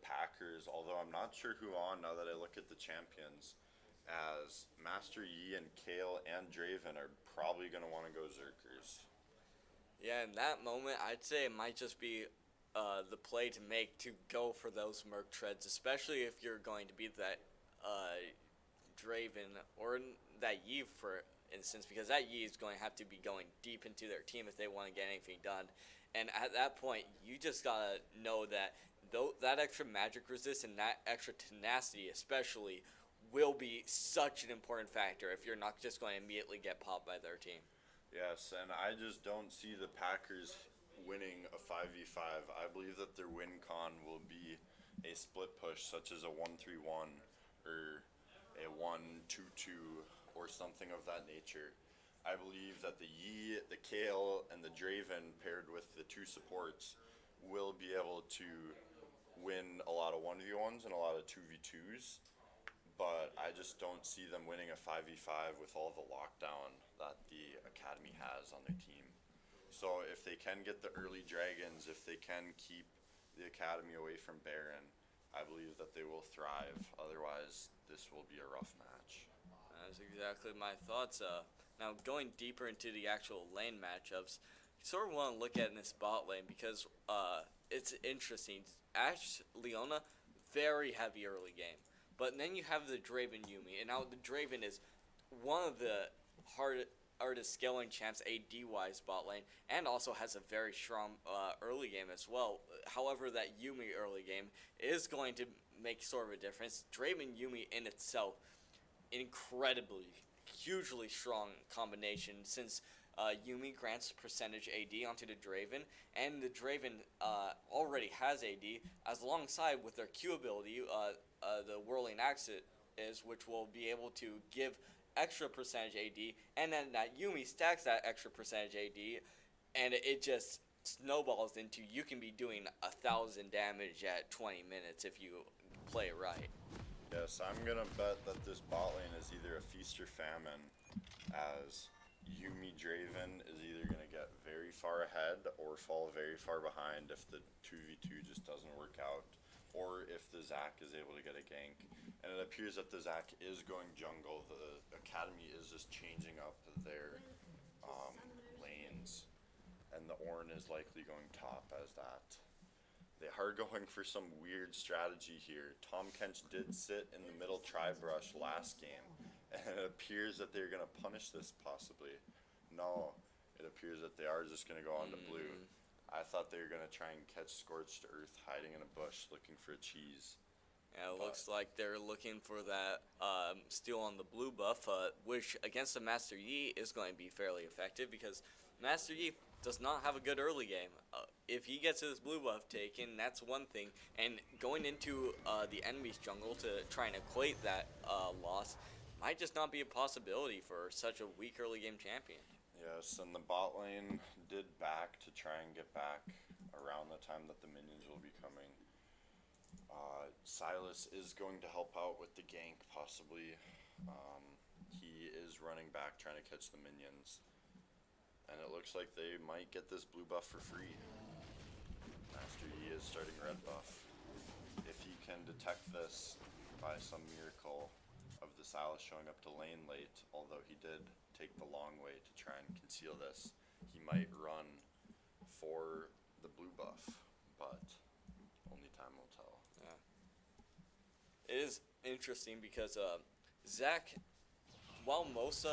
Packers, although I'm not sure who on now that I look at the champions, as Master Yi and Kale and Draven are probably going to want to go Zerkers. Yeah, in that moment, I'd say it might just be the play to make to go for those Merc Treads, especially if you're going to be that Draven or that Yi, for instance, because that Yi is going to have to be going deep into their team if they want to get anything done. And at that point, you just gotta know that that extra magic resist and that extra tenacity especially will be such an important factor if you're not just going to immediately get popped by their team. Yes, and I just don't see the Packers winning a 5v5. I believe that their win con will be a split push, such as a 1-3-1 or a 1-2-2 or something of that nature. I believe that the Yi, the Kale, and the Draven paired with the two supports will be able to win a lot of 1v1s and a lot of 2v2s, but I just don't see them winning a 5v5 with all the lockdown that the Academy has on their team. So if they can get the early dragons, if they can keep the Academy away from Baron, I believe that they will thrive. Otherwise, this will be a rough match. That's exactly my thoughts. Now, going deeper into the actual lane matchups, you sort of want to look at in this bot lane because it's interesting. Ashe, Leona, very heavy early game. But then you have the Draven Yumi, and now the Draven is one of the hardest scaling champs AD-wise bot lane, and also has a very strong early game as well. However, that Yumi early game is going to make sort of a difference. Draven Yumi in itself, incredibly, hugely strong combination, since Yumi grants percentage AD onto the Draven, and the Draven already has AD, as alongside with their Q ability, the Whirling Axe is, which will be able to give extra percentage AD, and then that Yumi stacks that extra percentage AD, and it just snowballs into you can be doing 1,000 damage at 20 minutes if you play it right. Yes, I'm gonna bet that this bot lane is either a feast or famine, as Yuumi Draven is either gonna get very far ahead or fall very far behind if the 2v2 just doesn't work out, or if the Zac is able to get a gank. And it appears that the Zac is going jungle. The academy is just changing up their lanes, and the Ornn is likely going top as that. They are going for some weird strategy here. Tom Kench did sit in the middle tri-brush last game, and it appears that they're going to punish this possibly. No, it appears that they are just going to go on to blue. I thought they were going to try and catch Scorched Earth hiding in a bush looking for a cheese. Yeah, it looks like they're looking for that steal on the blue buff, which against the Master Yi is going to be fairly effective because Master Yi does not have a good early game. If he gets his blue buff taken, that's one thing. And going into the enemy's jungle to try and equate that loss might just not be a possibility for such a weak early game champion. Yes, and the bot lane did back to try and get back around the time that the minions will be coming. Silas is going to help out with the gank, possibly. He is running back trying to catch the minions. And it looks like they might get this blue buff for free. Master Yi is starting red buff. If he can detect this by some miracle of the Silas showing up to lane late, although he did take the long way to try and conceal this, he might run for the blue buff, but only time will tell. Yeah. It is interesting because Zac, while most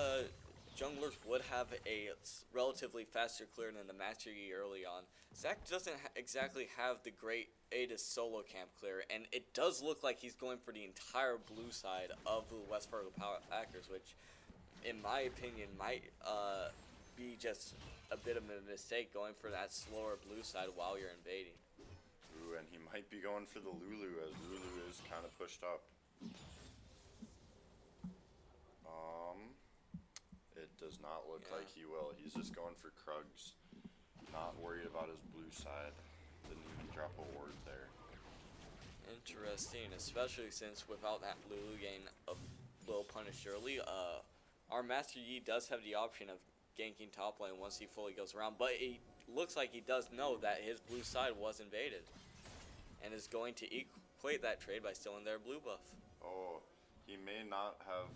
junglers would have a relatively faster clear than the Master Yi early on, Zac doesn't exactly have the great Aegis solo camp clear, and it does look like he's going for the entire blue side of the West Fargo Packers, which, in my opinion, might be just a bit of a mistake going for that slower blue side while you're invading. Ooh, and he might be going for the Lulu, as Lulu is kind of pushed up. It does not look like he will. He's just going for Krugs. Not worried about his blue side. Didn't even drop a ward there. Interesting, especially since without that Lulu gain a little punished early, our Master Yi does have the option of ganking top lane once he fully goes around, but it looks like he does know that his blue side was invaded and is going to equate that trade by stealing their blue buff. Oh, he may not have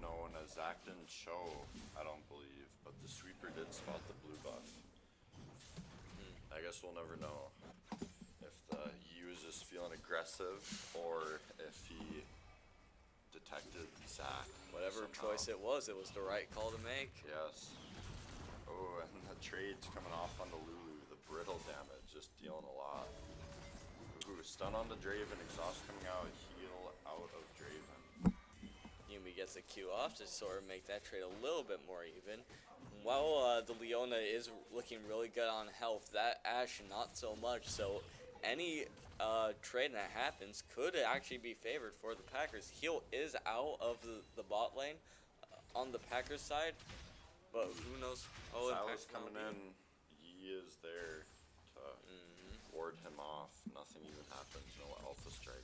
known, as Zac didn't show, I don't believe, but the sweeper did spot the blue buff. I guess we'll never know if the Yi was just feeling aggressive or if he detected Zac. Whatever somehow. choice it was the right call to make. Yes. Oh, and the trade's coming off on the Lulu. The brittle damage, just dealing a lot. Ooh, stun on the Draven, exhaust coming out, heal out of Draven. Yuumi gets a Q off to sort of make that trade a little bit more even. While the Leona is looking really good on health, that Ashe not so much, so any trade that happens could actually be favored for the Packers. Heal is out of the bot lane on the Packers side, but who knows? Oh, Silas coming in, Yi is there to ward him off. Nothing even happens, no alpha strike.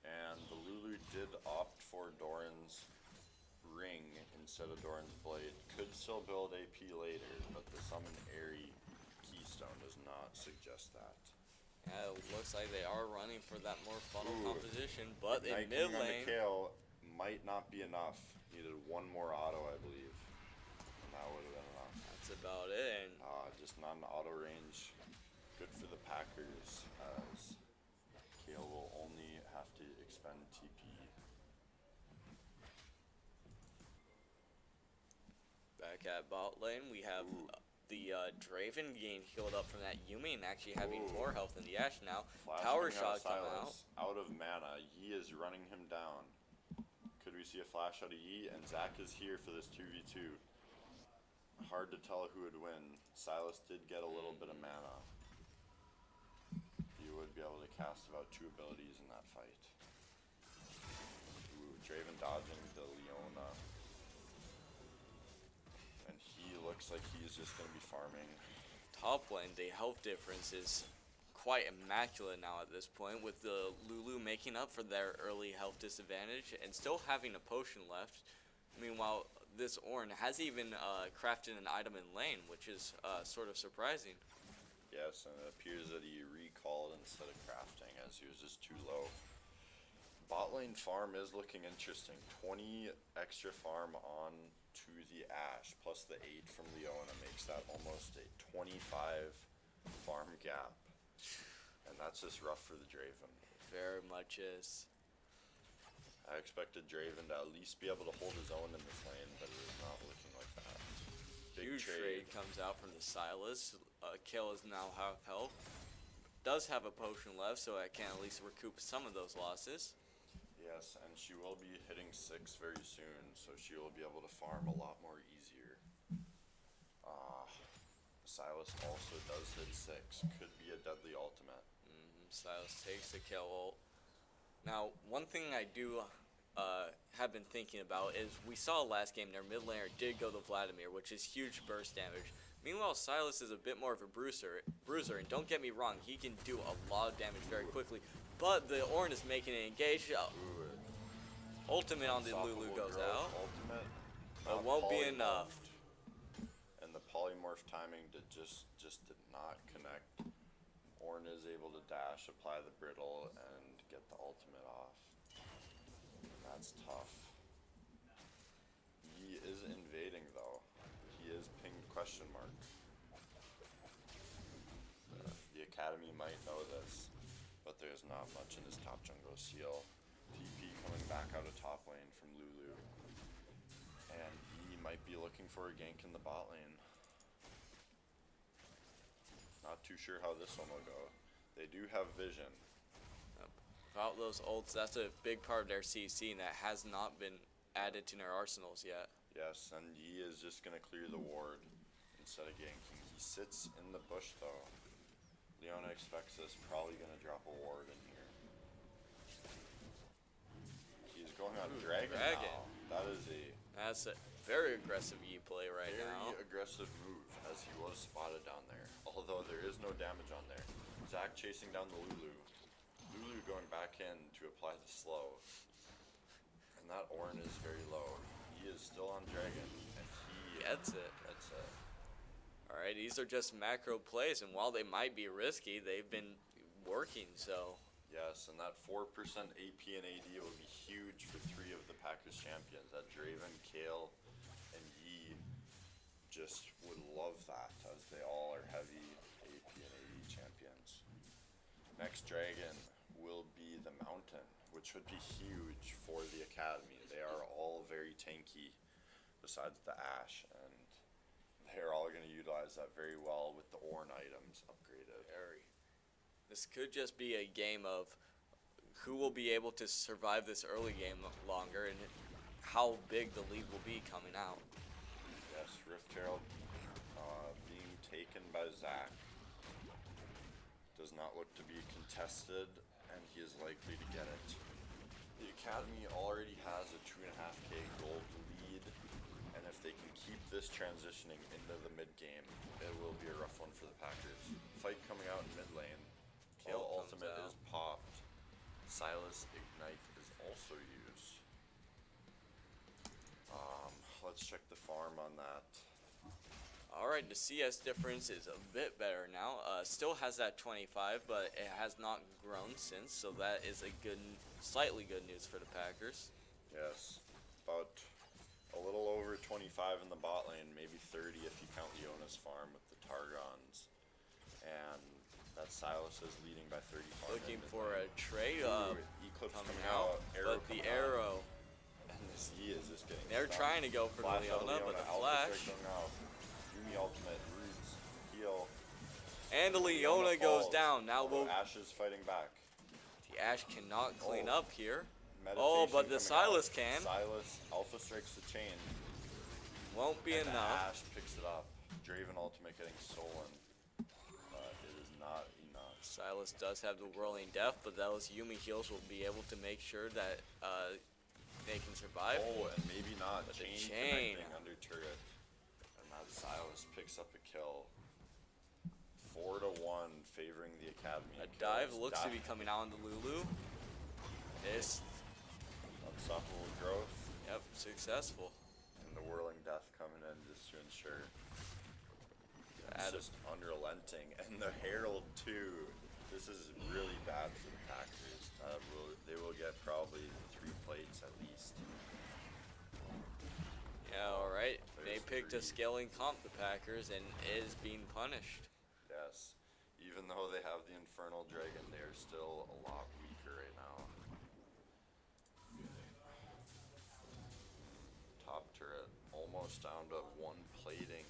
And the Lulu did opt for Doran's ring instead of Doran's blade. Could still build AP later, but the summon Airy keystone does not suggest that. Yeah, it looks like they are running for that more funnel composition, but in Ignite mid coming on lane, the Kale might not be enough. Needed one more auto, I believe. And that would have been enough. that's about it. And Just not an auto range. Good for the Packers, as Kale will only have to expend TP. back at bot lane, we have the Draven getting healed up from that Yuumi and actually having more health than the Ashe now. Flash Power coming shot coming out. Silas, out of mana. Yi is running him down. Could we see a flash out of Yi? And Zac is here for this 2v2. Hard to tell who would win. Silas did get a little bit of mana. He would be able to cast about 2 abilities in that fight. Ooh, Draven dodging the Leona. looks like he's just gonna be farming. Top lane, the health difference is quite immaculate now at this point, with the Lulu making up for their early health disadvantage and still having a potion left. Meanwhile, this Ornn has even crafted an item in lane, which is sort of surprising. Yes, and it appears that he recalled instead of crafting as he was just too low. Bot lane farm is looking interesting. 20 extra farm on to the Ashe, plus the 8 from Leona makes that almost a 25 farm gap. And that's just rough for the Draven. Very much is. I expected Draven to at least be able to hold his own in this lane, but it is not looking like that. Big Huge trade comes out from the Sylas. Kale is now half health. Does have a potion left, so I can at least recoup some of those losses. Yes, and she will be hitting 6 very soon, so she will be able to farm a lot more easier. Sylas also does hit 6. Could be a deadly ultimate. Sylas takes the kill ult. Now, one thing I do have been thinking about is we saw last game their mid laner did go to Vladimir, which is huge burst damage. Meanwhile, Sylas is a bit more of a bruiser, and don't get me wrong, he can do a lot of damage very quickly. But the Ornn is making it engage. Ultimate on the Lulu Unstoppable goes growth, out. Ultimate. It won't be enough. And the polymorph timing just did not connect. Ornn is able to dash, apply the brittle, and get the ultimate off. That's tough. He is invading though. He is pinged question mark. The academy might know this, but there's not much in his top jungle seal. TP coming back out of top lane from Lulu. And he might be looking for a gank in the bot lane. Not too sure how this one will go. They do have vision. About those ults, that's a big part of their CC, and that has not been added to their arsenals yet. Yes, and he is just going to clear the ward instead of ganking. He sits in the bush though. Leona expects this, probably going to drop a ward in here. He's going on Dragon now. That's a very aggressive E play right now. Very aggressive move as he was spotted down there. Although there is no damage on there. Zac chasing down the Lulu. Lulu going back in to apply the slow. And that Ornn is very low. He is still on Dragon. And he Gets it. That's it. Alright, these are just macro plays, and while they might be risky, they've been working, so. Yes, and that 4% AP and AD will be huge for 3 of the Packers champions. That Draven, Kale, and Yi just would love that, as they all are heavy AP and AD champions. Next dragon will be the Mountain, which would be huge for the Academy. They are all very tanky, besides the Ashe, and they're all going to utilize that very well with the Ornn items upgraded. This could just be a game of who will be able to survive this early game longer and how big the lead will be coming out. Yes, Rift Herald being taken by Zac. Does not look to be contested, and he is likely to get it. The Academy already has a 2.5k gold lead, and if they can keep this transitioning into the mid game, it will be a rough one for the Packers. Fight coming out in mid lane. Kale ultimate is popped. Sylas Ignite is also used. Let's check the farm on that. Alright, the CS difference is a bit better now. Still has that 25, but it has not grown since, so that is a slightly good news for the Packers. Yes, about a little over 25 in the bot lane, maybe 30 if you count Leona's farm with the Targons. And that Sylas is leading by 30 farm. Looking for a trade Eclipse coming out, but the arrow. And this E is just getting They're stuck. trying to go for Flash the out Leona, but the Alpha flash. Strike going out. Yumi ultimate, roots, heal. And the Leona goes falls. down. Now Although we'll. Ashe is fighting back. The Ashe cannot clean Oh. up here. Meditation but the coming out. Sylas can. Sylas Alpha strikes the chain. Won't be And enough. Ashe picks it up. Draven ultimate getting stolen. But it is not enough. Sylas does have the whirling death, but those Yumi heals will be able to make sure that they can survive. Oh, and maybe not. But the Chain chain. connecting under turret. And that's Silas picks up a kill. 4-1 favoring the Academy. A dive looks to be coming out on the Lulu. It's unstoppable growth. Yep, successful. And the whirling death coming in just to ensure. It's just unrelenting. And the Herald too. This is really bad for the Packers. They will get probably 3 plates at least. Yeah, alright. They There's picked a 3. scaling comp, the Packers, and is being punished. Yes. Even though they have the Infernal Dragon, they are still a lot weaker right now. Top turret almost down to 1 plating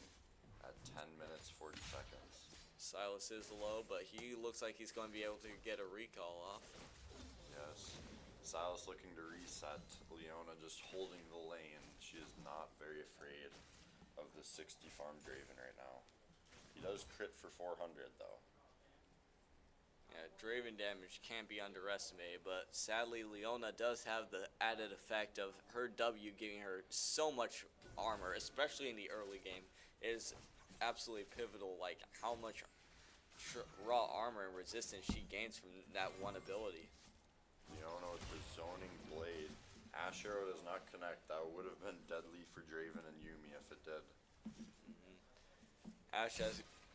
at 10 minutes 40 seconds. Silas is low, but he looks like he's going to be able to get a recall off. Yes. Silas looking to reset. Leona just holding the lane. She is not very afraid of the 60 farm Draven right now. He does crit for 400 though. Yeah, Draven damage can't be underestimated, but sadly Leona does have the added effect of her W giving her so much armor, especially in the early game. It is absolutely pivotal, like how much raw armor and resistance she gains from that one ability. Leona with the zoning blade. Ash Arrow does not connect. That would have been deadly for Draven and Yuumi if it did.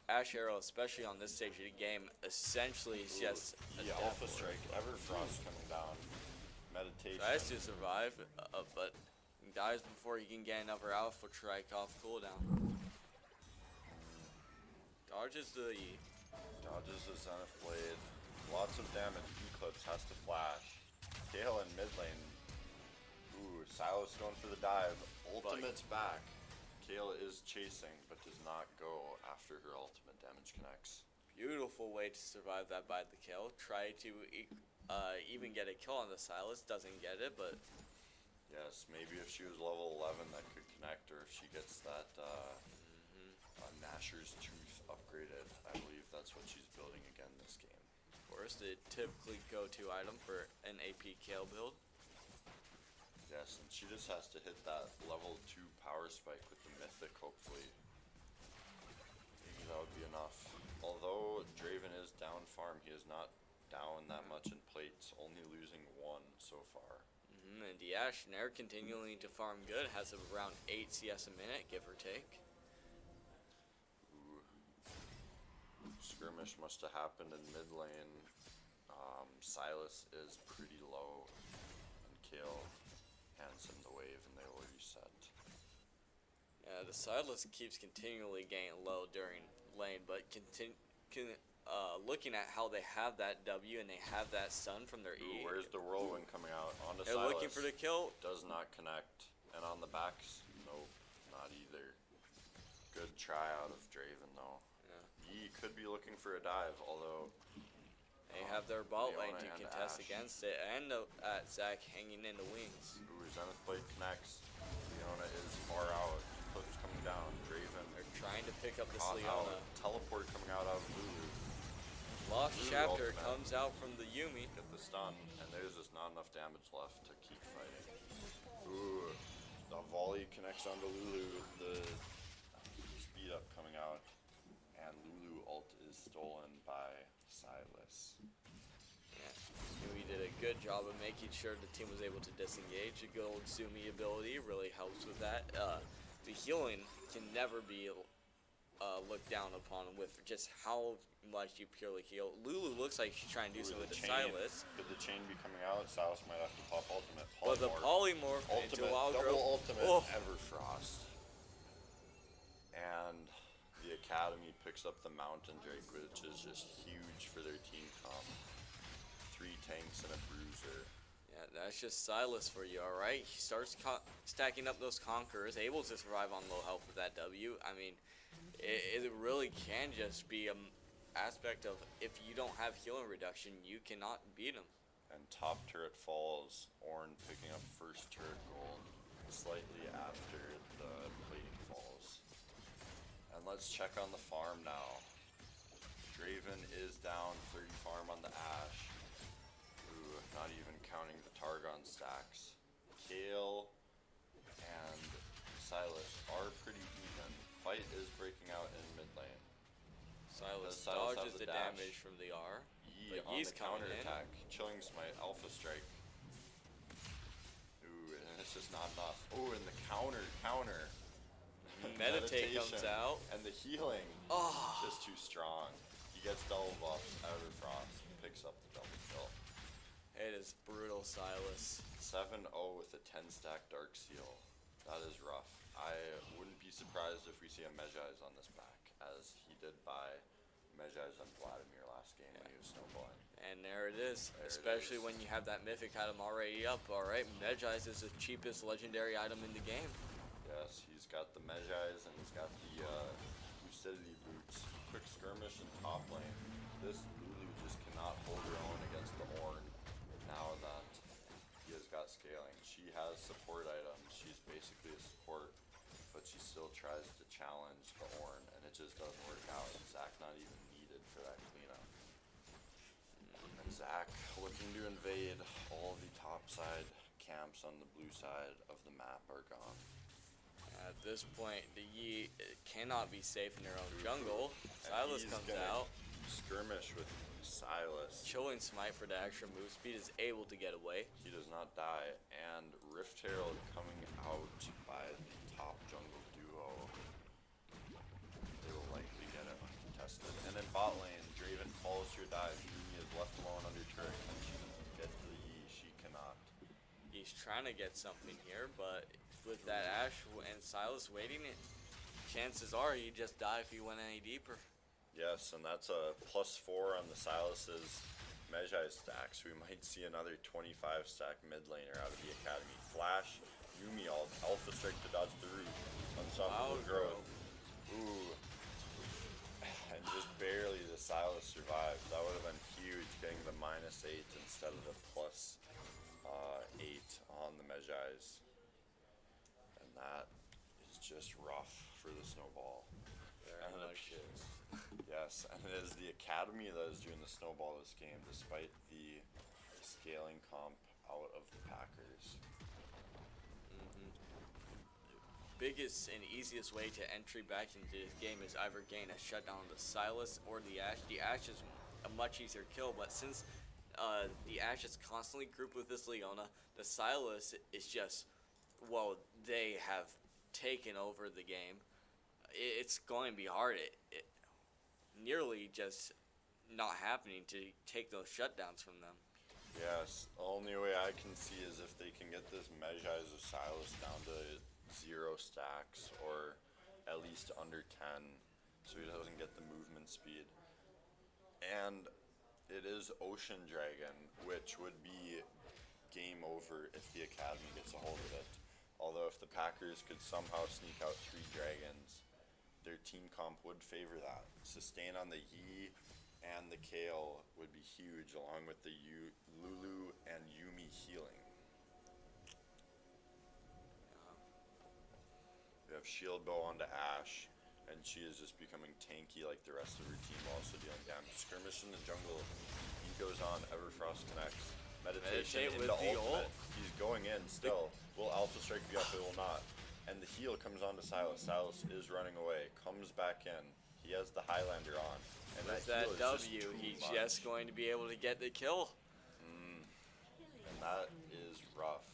Ash Arrow, especially on this stage of the game, essentially is just a The death Alpha ward. Strike, Everfrost coming down. Meditation. Tries to survive, but dies before he can get another Alpha Strike off cooldown. Dodges the E. Dodges the Zenith Blade. Lots of damage. Eclipse has to flash. Kale in mid lane. Ooh, Silas going for the dive. Ultimate's back. Kale is chasing, but does not go after her ultimate damage connects. Beautiful way to survive that by the kill. Try to even get a kill on the Silas. Doesn't get it, but Yes, maybe if she was level 11 that could connect, or if she gets that Nasher's Tooth upgraded. I believe that's what she's building again this game. of course, the typically go-to item for an AP Kale build. Yes, and she just has to hit that level 2 power spike with the Mythic, hopefully. Maybe that would be enough. Although Draven is down farm, he is not down that much in plates, only losing 1 so far. And Diash, they're continuing to farm good, has around 8 CS a minute, give or take. Ooh. Skirmish must have happened in mid lane. Silas is pretty low, and Kale hands him the wave, and they will reset. Yeah, the Silas keeps continually getting low during lane, but looking at how they have that W and they have that stun from their E. Ooh, where's the whirlwind coming out? Onto They're Silas. looking for the kill. Does not connect. And on the backs, nope, not either. Good try out of Draven though. Yeah. He could be looking for a dive, although They have their bot lane Leona to and contest Ashe. against it, and Zach hanging in the wings. ooh, Zenith Blade connects. Leona is far out. Eclipse coming down. Draven They're trying to pick up this caught Leona. out. Teleport coming out of Lulu. Lost Lulu Chapter ultimate. comes out from the Yuumi. Get the stun, and there's just not enough damage left to keep fighting. Ooh, the volley connects onto Lulu. The speed up coming out, and Lulu ult is stolen by Silas. Yeah. Yuumi did a good job of making sure the team was able to disengage. A good old Zumi ability really helps with that. The healing can never be looked down upon with just how much you purely heal. Lulu looks like she's trying to do Ooh, something with the chain. Silas. Could the chain be coming out? Silas might have to pop ultimate. But the Polymorph. polymorph into Ultimate, Wild double Growth. ultimate, Oh. Everfrost. And the Academy picks up the Mountain Drake, which is just huge for their team comp. 3 tanks and a bruiser. Yeah, that's just Silas for you, alright? He starts stacking up those Conquerors, able to survive on low health with that W. I mean, it really can just be an aspect of if you don't have healing reduction, you cannot beat him. And top turret falls. Ornn picking up first turret gold slightly after the plating falls. And let's check on the farm now. Draven is down 30 farm on the Ashe. Ooh, not even counting the Targon stacks. Kale and Silas are pretty even. Fight is breaking Silas Silas dodges has the the dash. damage from the R. Yi But on Yi's the coming counter in. attack. Chilling Smite, Alpha Strike. Ooh, and it's just not enough. Ooh, and the counter. Meditate comes Meditation. out. And the healing. Oh, Just too strong. He gets double buffs. Everfrost picks up the double kill. it is brutal, Silas. 7-0 with a 10 stack Dark Seal. That is rough. I wouldn't be surprised if we see a Mejai's on this back, as he did buy Mejai's on Vladimir last game when he was snowballing. And there it is. There it Especially is. when you have that mythic item already up. Alright, Mejai's is the cheapest legendary item in the game. Yes, he's got the Mejai's and he's got the Lucidity Boots. Quick skirmish in top lane. This Lulu just cannot hold her own against the Ornn now that he has got scaling. She has support items. She's basically a support, but she still tries to challenge the Ornn, and it just doesn't work out. Zac not even needed for that cleanup. And Zac looking to invade. All the topside camps on the blue side of the map are gone. At this point, the Yi cannot be safe in their own jungle. And Silas he's comes gonna out. Skirmish with Silas. Chilling Smite for the extra move speed is able to get away. He does not die, and Rift Herald coming out by the top jungle duo. They will likely get it uncontested. And in bot lane, Draven follows your dive. Yumi is left alone under turret. Can she get to the Yi? She cannot. He's trying to get something here, but with that Ashe and Silas waiting, chances are he'd just die if he went any deeper. Yes, and that's a +4 on the Silas's Mejai stack, so we might see another 25 stack mid laner out of the academy. Flash, Yumi ult, Alpha Strike to dodge the root, Unstoppable Wow, Growth. Ooh. And just barely the Silas survived. That would have been huge, getting the -8 instead of the +8 on the Mejai's. And that is just rough for the snowball. Very And it much is. Yes, and it is the academy that is doing the snowball this game, despite the scaling comp out of the Packers. Biggest and easiest way to entry back into this game is either gain a shutdown of the Silas or the Ashe. The Ashe is a much easier kill, but since the Ashe is constantly grouped with this Leona, the Silas is just, well, they have taken over the game. It's going to be hard. It nearly just not happening to take those shutdowns from them. Yes, the only way I can see is if they can get this Mejai's of Silas down to 0 stacks, or at least under 10, so he doesn't get the movement speed. And it is Ocean Dragon, which would be game over if the academy gets a hold of it. Although if the Packers could somehow sneak out 3 dragons, their team comp would favor that. Sustain on the Yi and the Kale would be huge, along with the Lulu and Yumi healing. We have Shield Bow onto Ashe, and she is just becoming tanky like the rest of her team, while also dealing damage. Skirmish in the jungle, he goes on, Everfrost connects. Meditation Meditate with into the ultimate. ult. He's going in still. Will Alpha Strike be up? It will not. And the heal comes on to Silas. Silas is running away, comes back in. He has the Highlander on. And With that that heal is W, just too he's much. just going to be able to get the kill. And that is rough.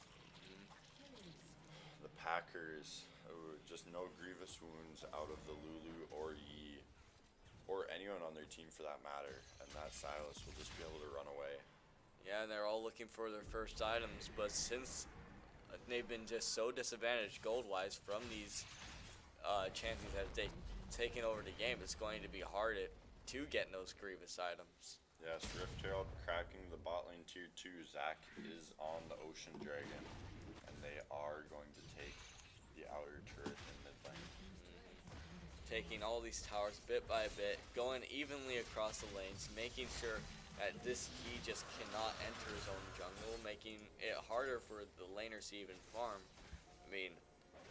The Packers, just no grievous wounds out of the Lulu or Yi, or anyone on their team for that matter. And that Silas will just be able to run away. Yeah, they're all looking for their first items, but since they've been just so disadvantaged gold-wise from these champions that they've taken over the game, it's going to be hard to get those grievous items. Yes, Rift Herald cracking the bot lane tier 2. Zac is on the Ocean Dragon, and they are going to take the outer turret in mid lane. Taking all these towers bit by bit, going evenly across the lanes, making sure that this Yi just cannot enter his own jungle, making it harder for the laners to even farm. I mean,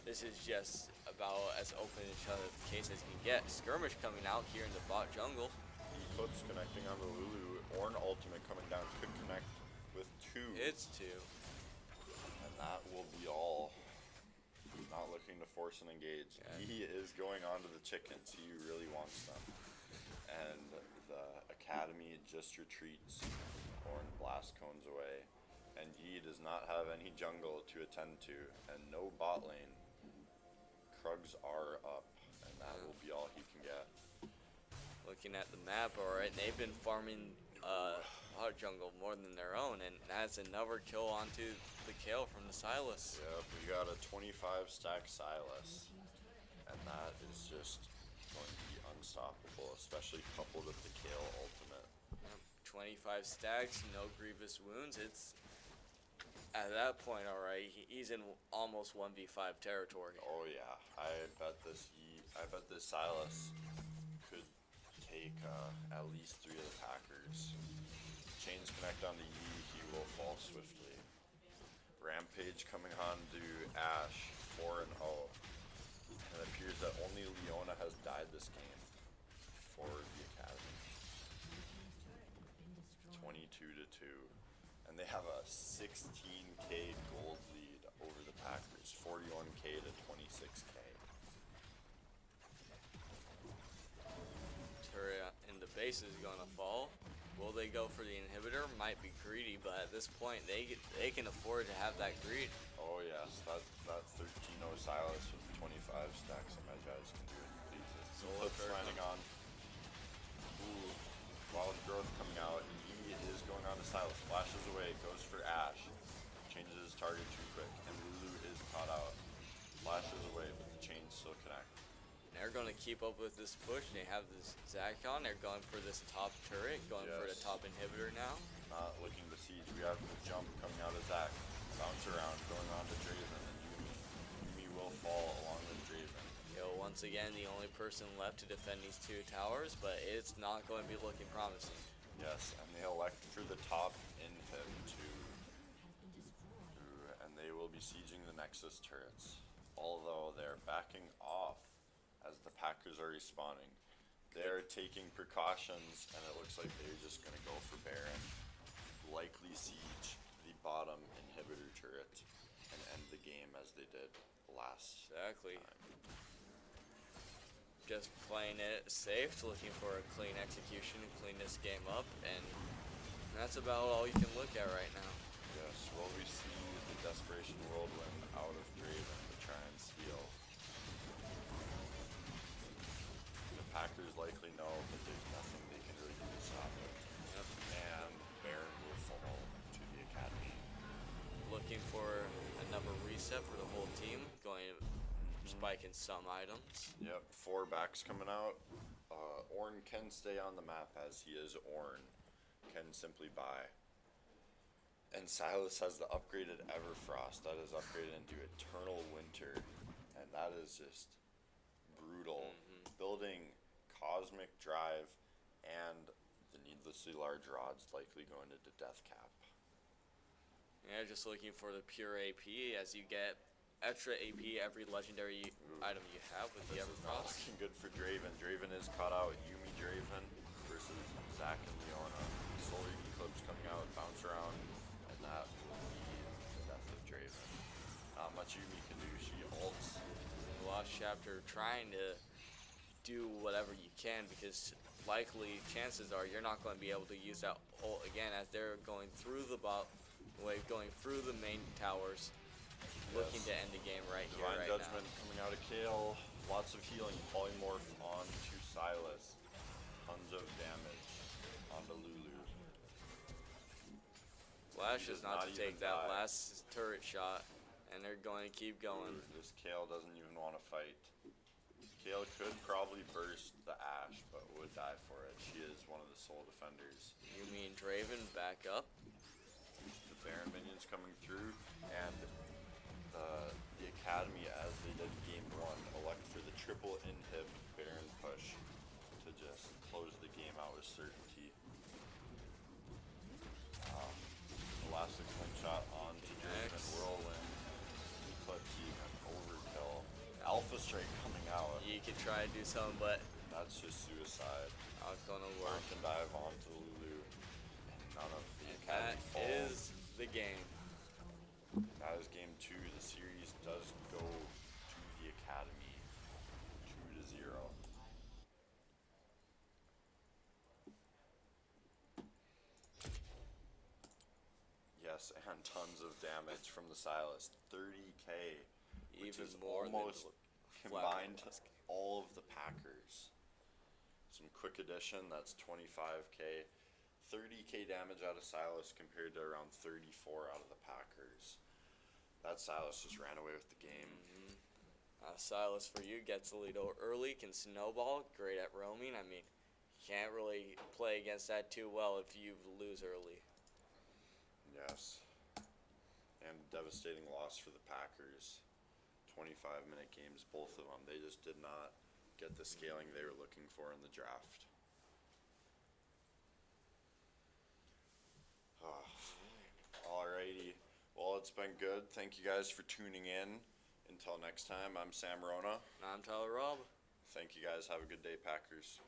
this is just about as open and shut of a case as you can get. Skirmish coming out here in the bot jungle. Eclipse connecting on the Lulu. Ornn ultimate coming down. Could connect with 2. It's 2. And that will be all. Not looking to force an engage. Yeah. He is going on to the chickens. He really wants them. and the Academy just retreats Orin blast cones away. And Yi does not have any jungle to attend to, and no bot lane. Krugs are up, and that will be all he can get. Looking at the map, alright, they've been farming bot jungle more than their own, and that's another kill onto the Kale from the Silas. Yep, we got a 25 stack Silas, and that is just going to be unstoppable, especially coupled with the Kale ultimate. 25 stacks, no grievous wounds. It's at that point, alright, he's in almost 1v5 territory. Oh yeah, I bet this Silas could take at least 3 of the Packers. Chains connect onto Yi, he will fall swiftly. Rampage coming on to Ashe, 4-0. And it appears that only Leona has died this game for the Academy. 22-2. And they have a 16k gold lead over the Packers, 41k to 26k. Turret in the base is going to fall. Will they go for the inhibitor? Might be greedy, but at this point they can afford to have that greed. Oh yes, that 13-0 Silas with 25 stacks of Medjais can do it. Clips landing on. Ooh, wild growth coming out. He is going on to Silas, flashes away, goes for Ashe, changes his target too quick, and Lulu is caught out. Flashes away, but the chains still connect. They're going to keep up with this push. They have this Zakon. They're going for this top turret, going for the Yes. top inhibitor now. Not looking to siege. We have the jump coming out of Zach. Bounce around, going on to Draven, and Yumi. Yumi will fall along with Draven. Yo, once again, the only person left to defend these 2 towers, but it's not going to be looking promising. Yes, and they elect for the top inhib and they will be sieging the Nexus turrets. Although they're backing off as the Packers are respawning. They're taking precautions, and it looks like they're just going to go for Baron. Likely siege the bottom inhibitor turret and end the game as they did last Exactly. time. Just playing it safe, looking for a clean execution and clean this game up, and that's about all you can look at right now. Yes, well, we see the Desperation Whirlwind out of Draven to try and steal. The Packers likely know that there's nothing they can really do to stop it. Yep. And Baron will fall to the Academy. Looking for another reset for the whole team, going spiking some items. Yep, 4 backs coming out. Ornn can stay on the map as he is Ornn. Can simply buy. And Silas has the upgraded Everfrost that is upgraded into Eternal Winter, and that is just brutal. Building Cosmic Drive and the needlessly large rods likely going into Death Cap. Yeah, just looking for the pure AP as you get extra AP every legendary item you have with the This is not Everfrost. looking good for Draven. Draven is caught out. Yumi Draven versus Zach and Leona. Solar Eclipse coming out, bounce around, and that will be the death of Draven. Not much Yumi can do. She ults. Lost Chapter trying to do whatever you can, because likely chances are you're not going to be able to use that ult again as they're going through the bot wave, going through the main towers, looking to end the game right here, Divine right Judgment coming out of Kale. Lots of healing. Polymorph onto Silas. Tons of damage onto Lulu. Flash He is does not not to even take that die. last turret shot, and they're going to keep going. This Kale doesn't even want to fight. Kale could probably burst the Ashe, but would die for it. She is one of the sole defenders. Yumi and Draven back up. The Baron minions coming through, and the Academy, as they did game 1, elect for the triple inhib Baron push to just close the game out with certainty. Elastic Slingshot on to Draven, Next. Whirlwind, Eclipse even, Overkill, Alpha Strike coming out. You could try to do something, but That's just suicide. not gonna work. Mark can dive onto Lulu, and none of the That Academy falls. is the game. That is game 2. The series does go to the Academy, 2-0. Yes, and tons of damage from the Silas. 30K, which Even is more almost than combined Flat. all of the Packers. Some quick addition, that's 25K. 30K damage out of Silas compared to around 34 out of the Packers. That Silas just ran away with the game. Silas for you gets the lead early, can snowball, great at roaming. I mean, can't really play against that too well if you lose early. Yes. And devastating loss for the Packers. 25-minute games, both of them. They just did not get the scaling they were looking for in the draft. Alrighty. Well, it's been good. Thank you guys for tuning in. Until next time, I'm Sam Rona. I'm Tyler Robb. Thank you guys. Have a good day, Packers.